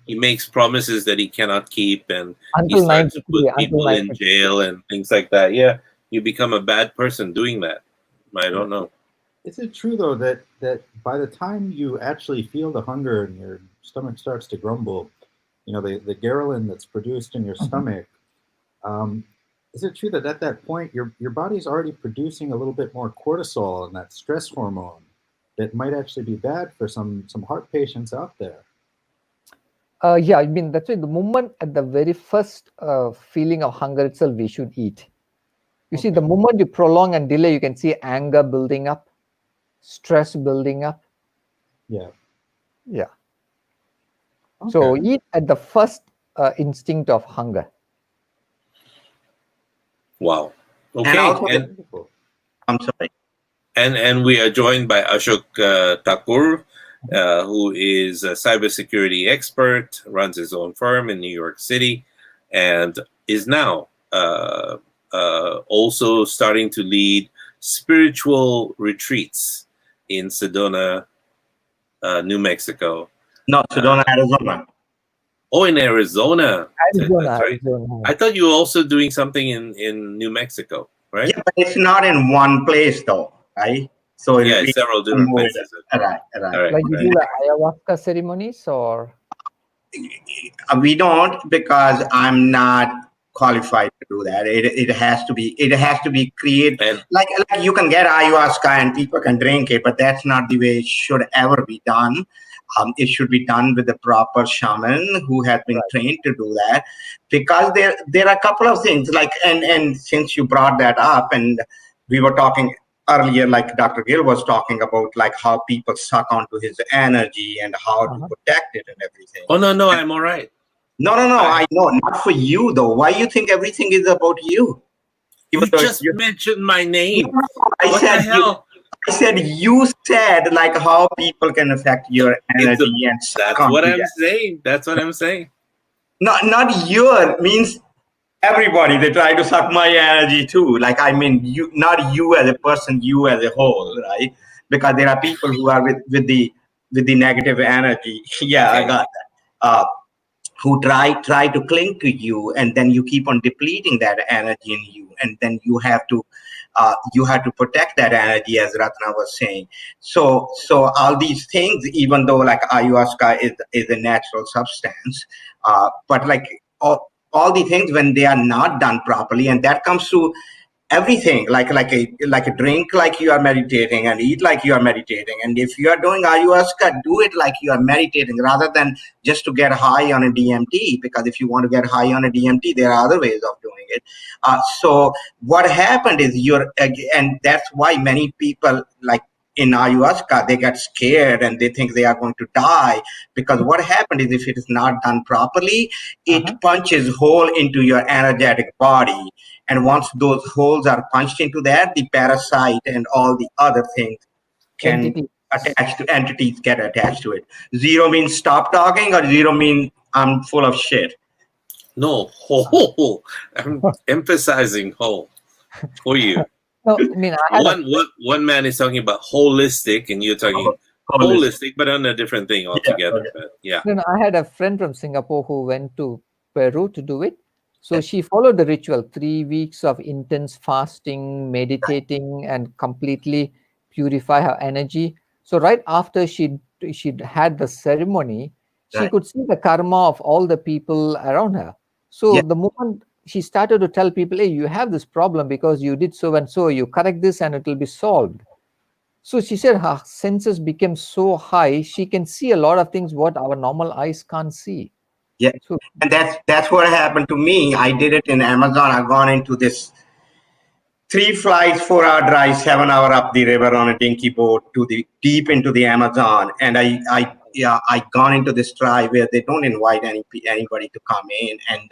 he makes promises that he cannot keep, and until he starts to put people in jail and things like that. Yeah, you become a bad person doing that. I don't know. Is it true, though, that by the time you actually feel the hunger and your stomach starts to grumble, the ghrelin that's produced in your stomach, is it true that at that point your body's already producing a little bit more cortisol and that stress hormone that might actually be bad for some heart patients out there? Yeah, I mean, that's why the moment at the very first feeling of hunger itself, we should eat. You see, the moment you prolong and delay, you can see anger building up, stress building up. Yeah. Yeah. Okay. So eat at the first instinct of hunger. Wow. Okay. I'm sorry. And we are joined by Ashok Thakur, who is a cybersecurity expert, runs his own firm in New York City, and is now also starting to lead spiritual retreats in Sedona, New Mexico. No, Sedona, Arizona. Oh, in Arizona. Arizona, that's right. Arizona. I thought you were also doing something in New Mexico, right? Yeah, but it's not in one place, though, right? So it's several different places. Right. Like you do the ayahuasca ceremonies, or? We don't, because I'm not qualified to do that. It has to be created. Like you can get ayahuasca and people can drink it, but that's not the way it should ever be done. It should be done with the proper shaman who has been trained to do that, because there are a couple of things, like, and since you brought that up, and we were talking earlier, like Dr. Gill was talking about, like how people suck onto his energy and how to protect it and everything. Oh, no, I'm all right. No, I know, not for you though. Why you think everything is about you? You just mentioned my name. No, I said you said like how people can affect your energy and that's what I'm saying. That's what I'm saying. Not your, means everybody. They try to suck my energy too. Like, I mean, you, not you as a person, you as a whole, right? Because there are people who are with the negative energy. Yeah, okay. I got that. Who try to cling to you, and then you keep on depleting that energy in you, and then you have to protect that energy, as Ratna was saying. So all these things, even though like ayahuasca is a natural substance, but like all the things, when they are not done properly, and that comes to everything, like a drink like you are meditating, and eat like you are meditating. And if you are doing ayahuasca, do it like you are meditating rather than just to get high on a DMT, because if you want to get high on a DMT, there are other ways of doing it. So what happened is and that's why many people, like in ayahuasca, they get scared and they think they are going to die, because what happened is, if it is not done properly, it punches hole into your energetic body. And once those holes are punched into that, the parasite and all the other things can attach to entities, get attached to it. Zero means stop talking, or zero means I'm full of shit? No, whole. I'm emphasizing whole for you. No, I mean, one man is talking about holistic, and you're talking holistic, but on a different thing altogether. Yeah. No, I had a friend from Singapore who went to Peru to do it. So she followed the ritual, 3 weeks of intense fasting, meditating, and completely purify her energy. So right after she'd had the ceremony, she could see the karma of all the people around her. So the moment she started to tell people, hey, you have this problem because you did so and so, you correct this and it will be solved. So she said her senses became so high, she can see a lot of things what our normal eyes can't see. Yeah, so, and that's what happened to me. I did it in Amazon. I've gone into this 3 flights, 4-hour drive, 7-hour up the river on a dinky boat to the deep into the Amazon. And I gone into this tribe where they don't invite anybody to come in, and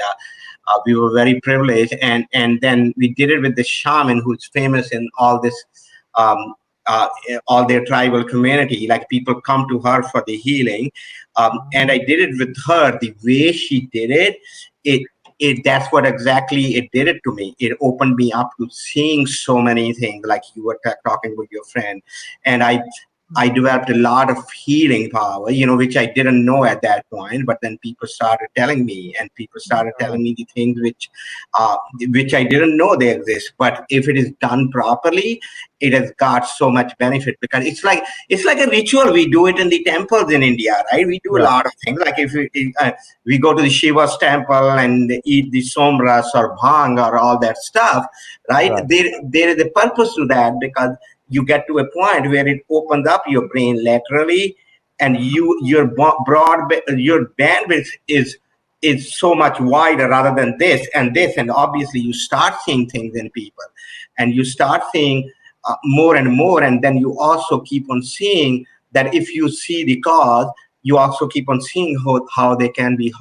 we were very privileged. And then we did it with the shaman who's famous in all this. All their tribal community, like people come to her for the healing, and I did it with her. The way she did it that's what exactly it did it to me. It opened me up to seeing so many things, like you were talking with your friend, and I developed a lot of healing power, which I didn't know at that point. But then people started telling me, and people started telling me the things which I didn't know they exist. But if it is done properly, it has got so much benefit, because it's like a ritual. We do it in the temples in India, right? We do a lot of things. Like if we go to the Shiva's temple and eat the somras or bhang or all that stuff, right? There is a purpose to that, because you get to a point where it opens up your brain laterally, and your bandwidth is so much wider rather than this, and obviously you start seeing things in people, and you start seeing more and more, and then you also keep on seeing that if you see the cause, you also keep on seeing how they can be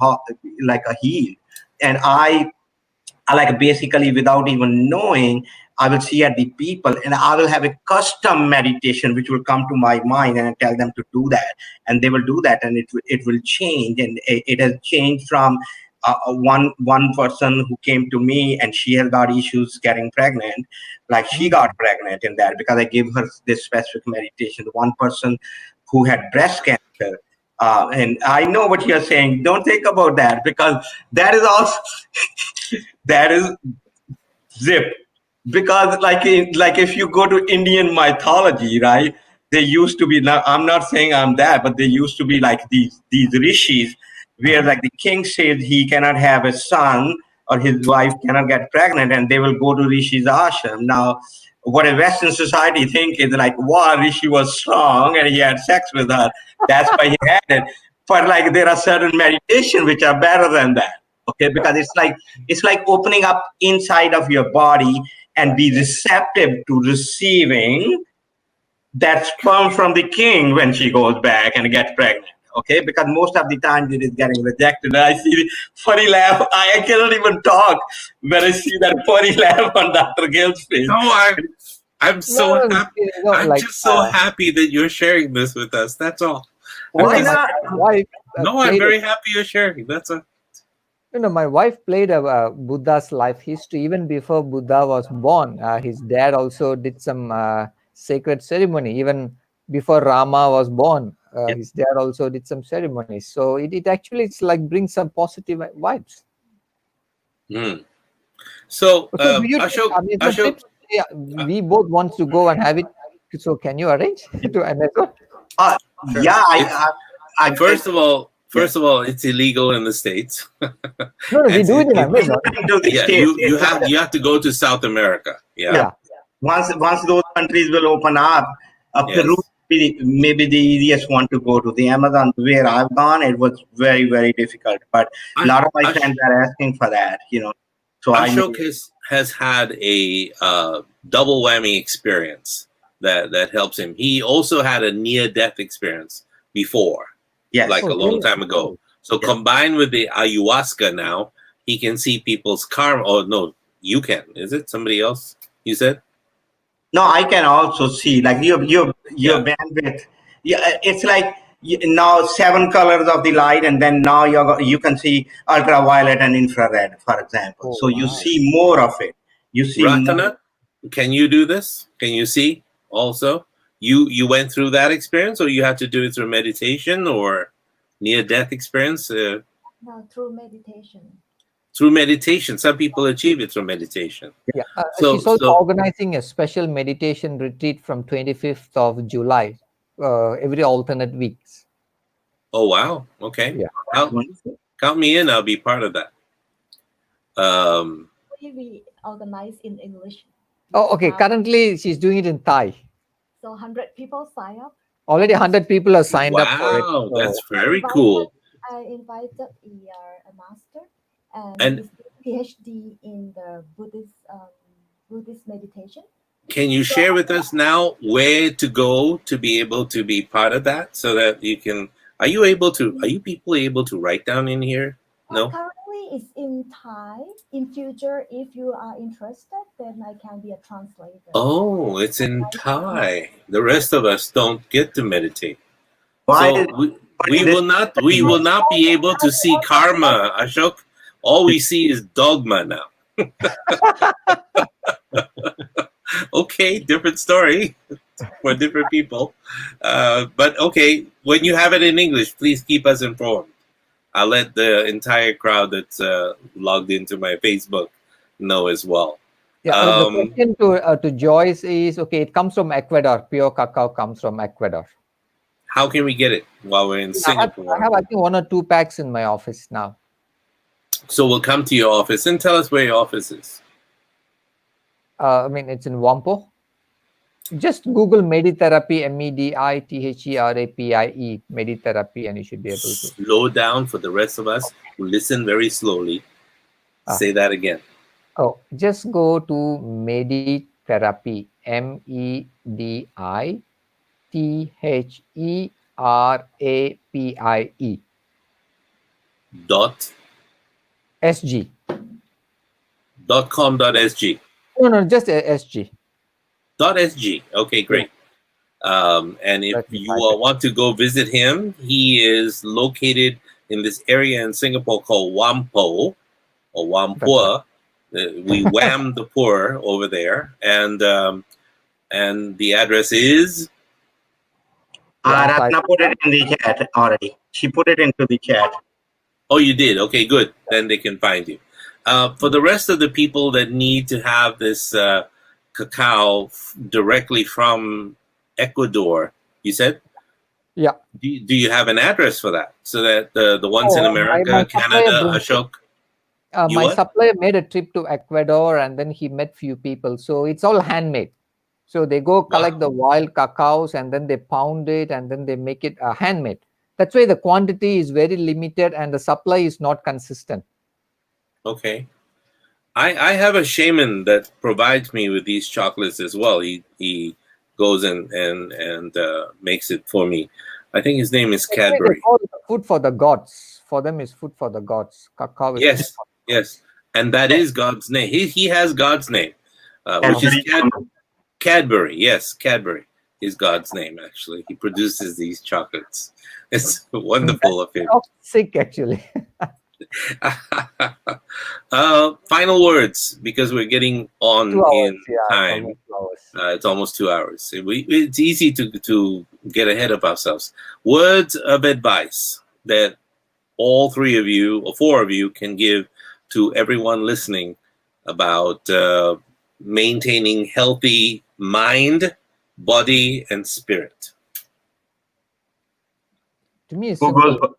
like a heal. And I like, basically, without even knowing, I will see at the people, and I will have a custom meditation which will come to my mind, and I tell them to do that, and they will do that, and it will change. And it has changed from one person who came to me, and she has got issues getting pregnant. Like, she got pregnant in that because I gave her this specific meditation. One person who had breast cancer. And I know what you're saying. Don't think about that, because that is also that is zip. Because like if you go to Indian mythology, right? They used to be. Now, I'm not saying I'm that, but they used to be like these rishis, where like the king says he cannot have a son or his wife cannot get pregnant, and they will go to Rishi's ashram. Now, what a Western society think is like, wow, Rishi was strong and he had sex with her. That's why he had it. But like, there are certain meditation which are better than that. Okay, because it's like opening up inside of your body and be receptive to receiving that sperm from the king when she goes back and gets pregnant. Okay, because most of the time it is getting rejected. And I see the funny laugh. I cannot even talk when I see that funny laugh on Dr. Gill's face. No, I'm so happy. I'm just so happy that you're sharing this with us. That's all. Why not? I'm very happy you're sharing. That's all. My wife played a Buddha's life history even before Buddha was born. His dad also did some sacred ceremony. Even before Rama was born, his dad also did some ceremonies. So it actually, it's like brings some positive vibes. So, Ashok, we both want to go and have it. So can you arrange to Amazon? First of all, it's illegal in the States. No, we do it in Amazon. You have to go to South America. Yeah. Once those countries will open up, Peru maybe the easiest one to go to. The Amazon where I've gone, it was very, very difficult. But a lot of my friends are asking for that, So Ashok has had a double whammy experience that helps him. He also had a near-death experience before, like a long time ago. So combined with the ayahuasca now, he can see people's karma. Oh, no, you can. Is it somebody else you said? No, I can also see like your bandwidth. Yeah, it's like now 7 colors of the light, and then now you can see ultraviolet and infrared, for example. So you see more of it. You see Ratana, can you do this? Can you see also? You went through that experience, or you had to do it through meditation or near-death experience? No, through meditation. Through meditation. Some people achieve it through meditation. Yeah, she's also organizing a special meditation retreat from 25th of July, every alternate weeks. Oh, wow. Okay. Yeah. Count me in. I'll be part of that. We organize in English. Oh, okay. Currently, she's doing it in Thai. So 100 people sign up. Already 100 people are signed up for it. Wow, that's very cool. I invited a master and his PhD in the Buddhist meditation. Can you share with us now where to go to be able to be part of that, so that you can? Are you people able to write down in here? No. Currently, it's in Thai. In future, if you are interested, then I can be a translator. Oh, it's in Thai. The rest of us don't get to meditate. So we will not be able to see karma, Ashok. All we see is dogma now. Okay, different story for different people. But okay, when you have it in English, please keep us informed. I'll let the entire crowd that's logged into my Facebook know as well. Yeah, the question to Joyce is, okay, it comes from Ecuador. Pure cacao comes from Ecuador. How can we get it while we're in Singapore? I have, I think, 1 or 2 packs in my office now. So we'll come to your office and tell us where your office is. I mean, it's in Whampoa. Just Google Meditherapy, MEDITHERAPIE, Meditherapy, and you should be able to. Slow down for the rest of us who listen very slowly. Say that again. Oh, just go to Meditherapy, MEDITHERAPIE. .SG. .com.sg. No, just SG. .sg. Okay, great. And if you want to go visit him, he is located in this area in Singapore called Whampoa or Whampoa. We wham the poor over there, and the address is. Ratna put it in the chat already. She put it into the chat. Oh, you did? Okay, good. Then they can find you. For the rest of the people that need to have this cacao directly from Ecuador, you said? Yeah. Do you have an address for that? So that the ones in America, Canada, Ashok? My supplier made a trip to Ecuador, and then he met few people. So it's all handmade. So they go collect the wild cacaos, and then they pound it, and then they make it handmade. That's why the quantity is very limited, and the supply is not consistent. Okay. I have a shaman that provides me with these chocolates as well. He goes and makes it for me. I think his name is Cadbury. Food for the gods. For them is food for the gods. Cacao is yes. And that is God's name. He has God's name, which is Cadbury. Yes, Cadbury is God's name, actually. He produces these chocolates. It's wonderful of him. Sick, actually. Final words, because we're getting on 2 hours, in time. It's almost 2 hours. It's easy to get ahead of ourselves. Words of advice that all 3 of you or 4 of you can give to everyone listening about maintaining healthy mind, body, and spirit. To me, it's simple.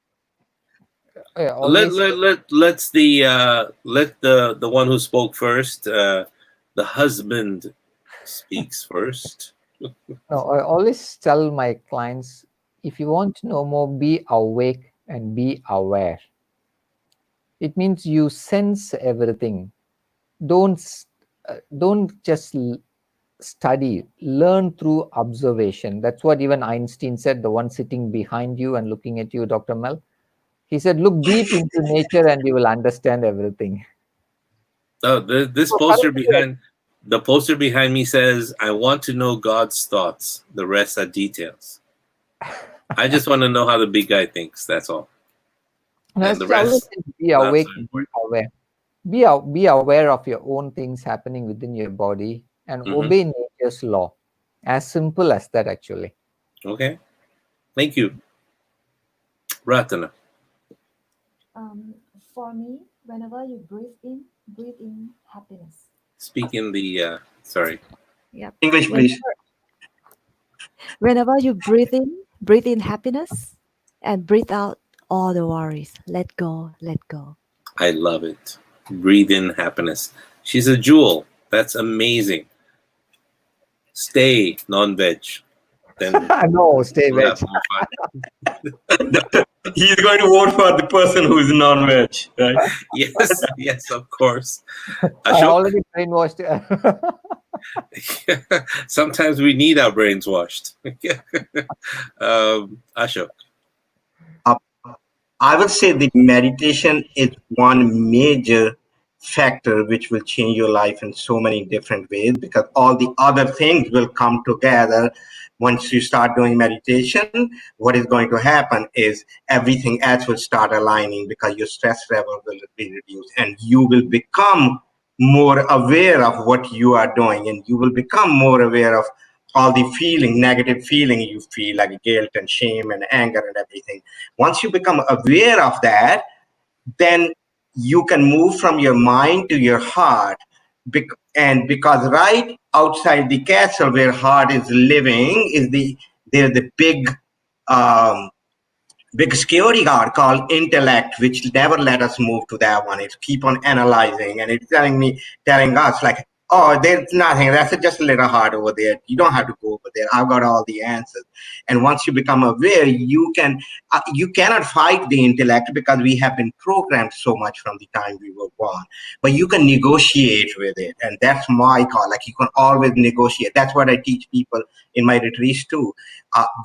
Let the one who spoke first the husband speaks first. No, I always tell my clients, if you want to know more, be awake and be aware. It means you sense everything. Don't just study, learn through observation. That's what even Einstein said, the one sitting behind you and looking at you, Dr. Mel. He said, look deep into nature and you will understand everything. Oh, this poster behind the poster behind me says, "I want to know God's thoughts. The rest are details." I just want to know how the big guy thinks. That's all. And the rest, be awake, be aware. Be aware of your own things happening within your body and obey nature's law. As simple as that, actually. Okay. Thank you. Ratana. For me, whenever you breathe in happiness. Speak in the, sorry. Yep. English, please. Whenever you breathe in happiness and breathe out all the worries. Let go, let go. I love it. Breathe in happiness. She's a jewel. That's amazing. Stay non-veg. Then no, stay veg. He's going to vote for the person who is non-veg, right? yes, of course. I already brainwashed. Sometimes we need our brains washed. Ashok. I would say the meditation is one major factor which will change your life in so many different ways, because all the other things will come together. Once you start doing meditation, what is going to happen is everything else will start aligning, because your stress level will be reduced and you will become more aware of what you are doing, and you will become more aware of all the negative feeling you feel, like guilt and shame and anger and everything. Once you become aware of that, then you can move from your mind to your heart. And because right outside the castle where heart is living is there's the big security guard called intellect, which never let us move to that one. It keep on analyzing, and it's telling us like, oh, there's nothing. That's just a little heart over there. You don't have to go over there. I've got all the answers. And once you become aware, you cannot fight the intellect, because we have been programmed so much from the time we were born. But you can negotiate with it, and that's my call. Like, you can always negotiate. That's what I teach people in my retreats too.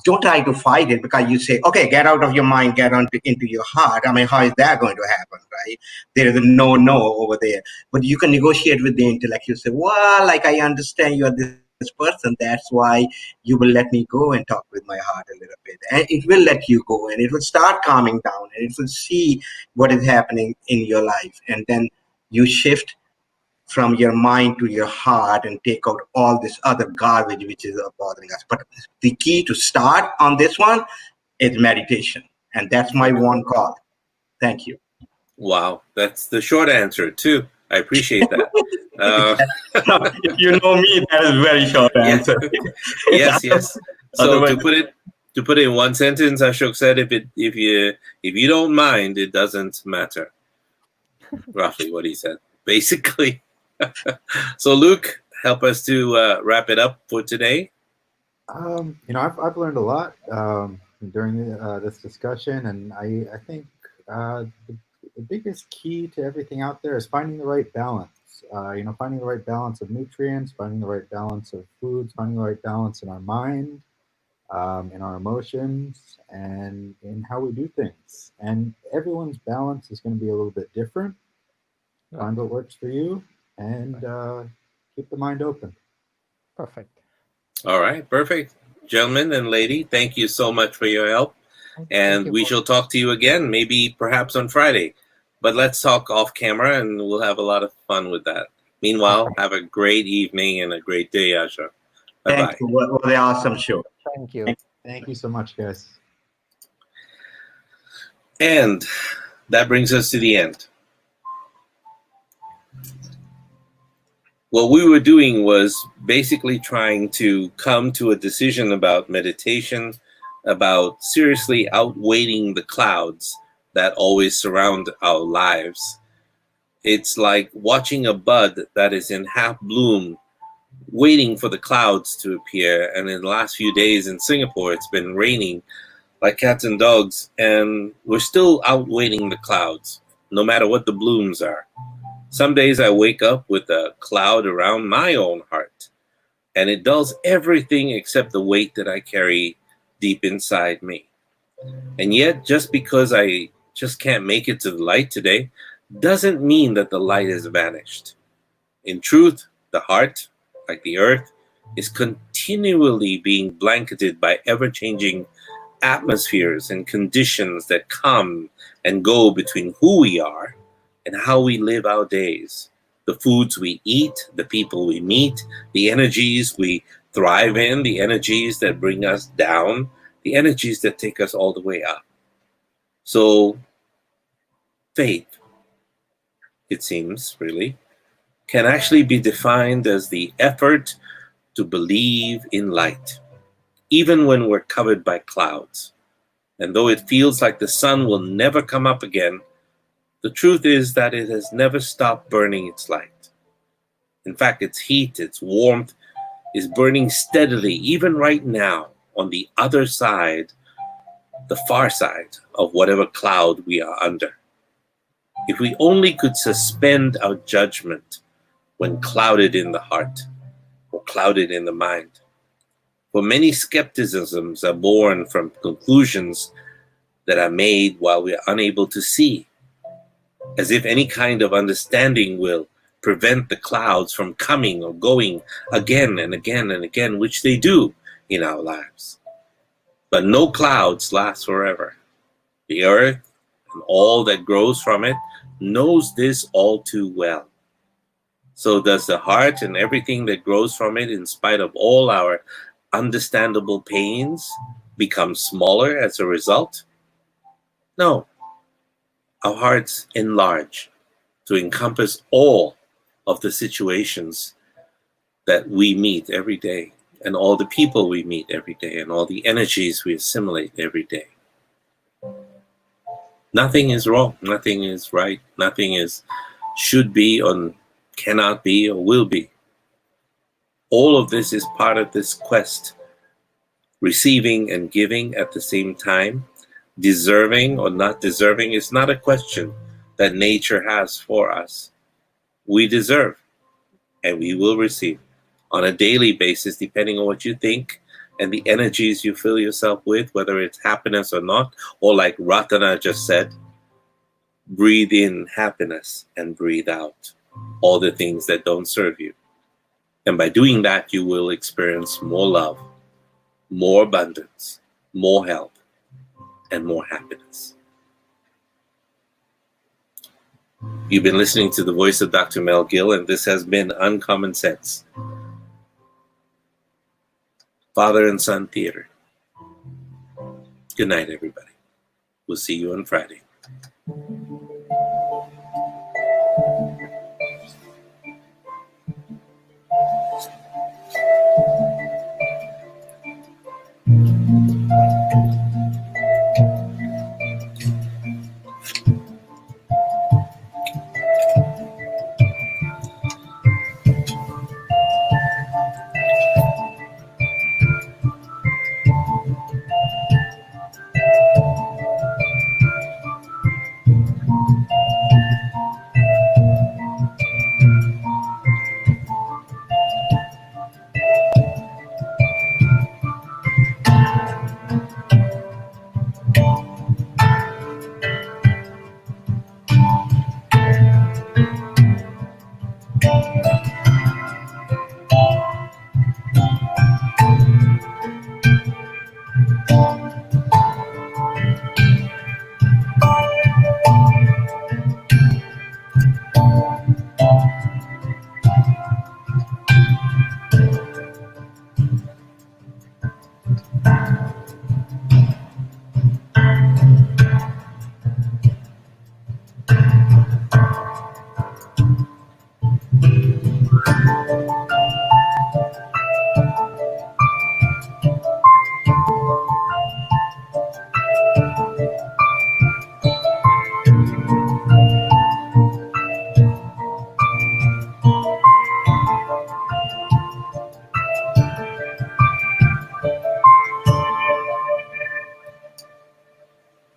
Don't try to fight it, because you say, okay, get out of your mind, get into your heart. I mean, how is that going to happen, right? There is a no over there. But you can negotiate with the intellect. You say, well, like, I understand you are this person. That's why you will let me go and talk with my heart a little bit. And it will let you go, and it will start calming down, and it will see what is happening in your life. And then you shift from your mind to your heart and take out all this other garbage which is bothering us. But the key to start on this one is meditation. And that's my one call. Thank you. Wow. That's the short answer too. I appreciate that. If you know me, that is a very short answer. Yes. So to put it in one sentence, Ashok said, if you don't mind, it doesn't matter. Roughly what he said, basically. So Luc, help us to wrap it up for today. I've learned a lot during this discussion, and I think the biggest key to everything out there is finding the right balance. Finding the right balance of nutrients, finding the right balance of foods, finding the right balance in our mind, in our emotions, and in how we do things. And everyone's balance is going to be a little bit different. Find what works for you, and keep the mind open. Perfect. All right, perfect. Gentlemen and lady, thank you so much for your help. And we shall talk to you again, maybe perhaps on Friday. But let's talk off camera, and we'll have a lot of fun with that. Meanwhile, have a great evening and a great day, Asha. Bye-bye. Thank you. What an awesome show. Thank you. Thank you so much, guys. And that brings us to the end. What we were doing was basically trying to come to a decision about meditation, about seriously outweighing the clouds that always surround our lives. It's like watching a bud that is in half bloom, waiting for the clouds to appear. And in the last few days in Singapore, it's been raining like cats and dogs, and we're still out waiting the clouds, no matter what the blooms are. Some days I wake up with a cloud around my own heart, and it dulls everything except the weight that I carry deep inside me. And yet, just because I just can't make it to the light today, doesn't mean that the light has vanished. In truth, the heart, like the earth, is continually being blanketed by ever-changing atmospheres and conditions that come and go between who we are and how we live our days. The foods we eat, the people we meet, the energies we thrive in, the energies that bring us down, the energies that take us all the way up. So faith, it seems, really, can actually be defined as the effort to believe in light, even when we're covered by clouds. And though it feels like the sun will never come up again, the truth is that it has never stopped burning its light. In fact, its heat, its warmth is burning steadily, even right now, on the other side, the far side of whatever cloud we are under. If we only could suspend our judgment when clouded in the heart or clouded in the mind. For many skepticisms are born from conclusions that are made while we are unable to see, as if any kind of understanding will prevent the clouds from coming or going again and again and again, which they do in our lives. But no clouds last forever. The earth and all that grows from it knows this all too well. So does the heart and everything that grows from it, in spite of all our understandable pains, become smaller as a result? No. Our hearts enlarge to encompass all of the situations that we meet every day, and all the people we meet every day, and all the energies we assimilate every day. Nothing is wrong, nothing is right, nothing is should be or cannot be or will be. All of this is part of this quest, receiving and giving at the same time. Deserving or not deserving is not a question that nature has for us. We deserve, and we will receive on a daily basis, depending on what you think and the energies you fill yourself with, whether it's happiness or not, or like Ratana just said, breathe in happiness and breathe out all the things that don't serve you. And by doing that, you will experience more love, more abundance, more health, and more happiness. You've been listening to the voice of Dr. Mel Gill, and this has been Uncommon Sense. Father and Son Theater. Good night, everybody. We'll see you on Friday.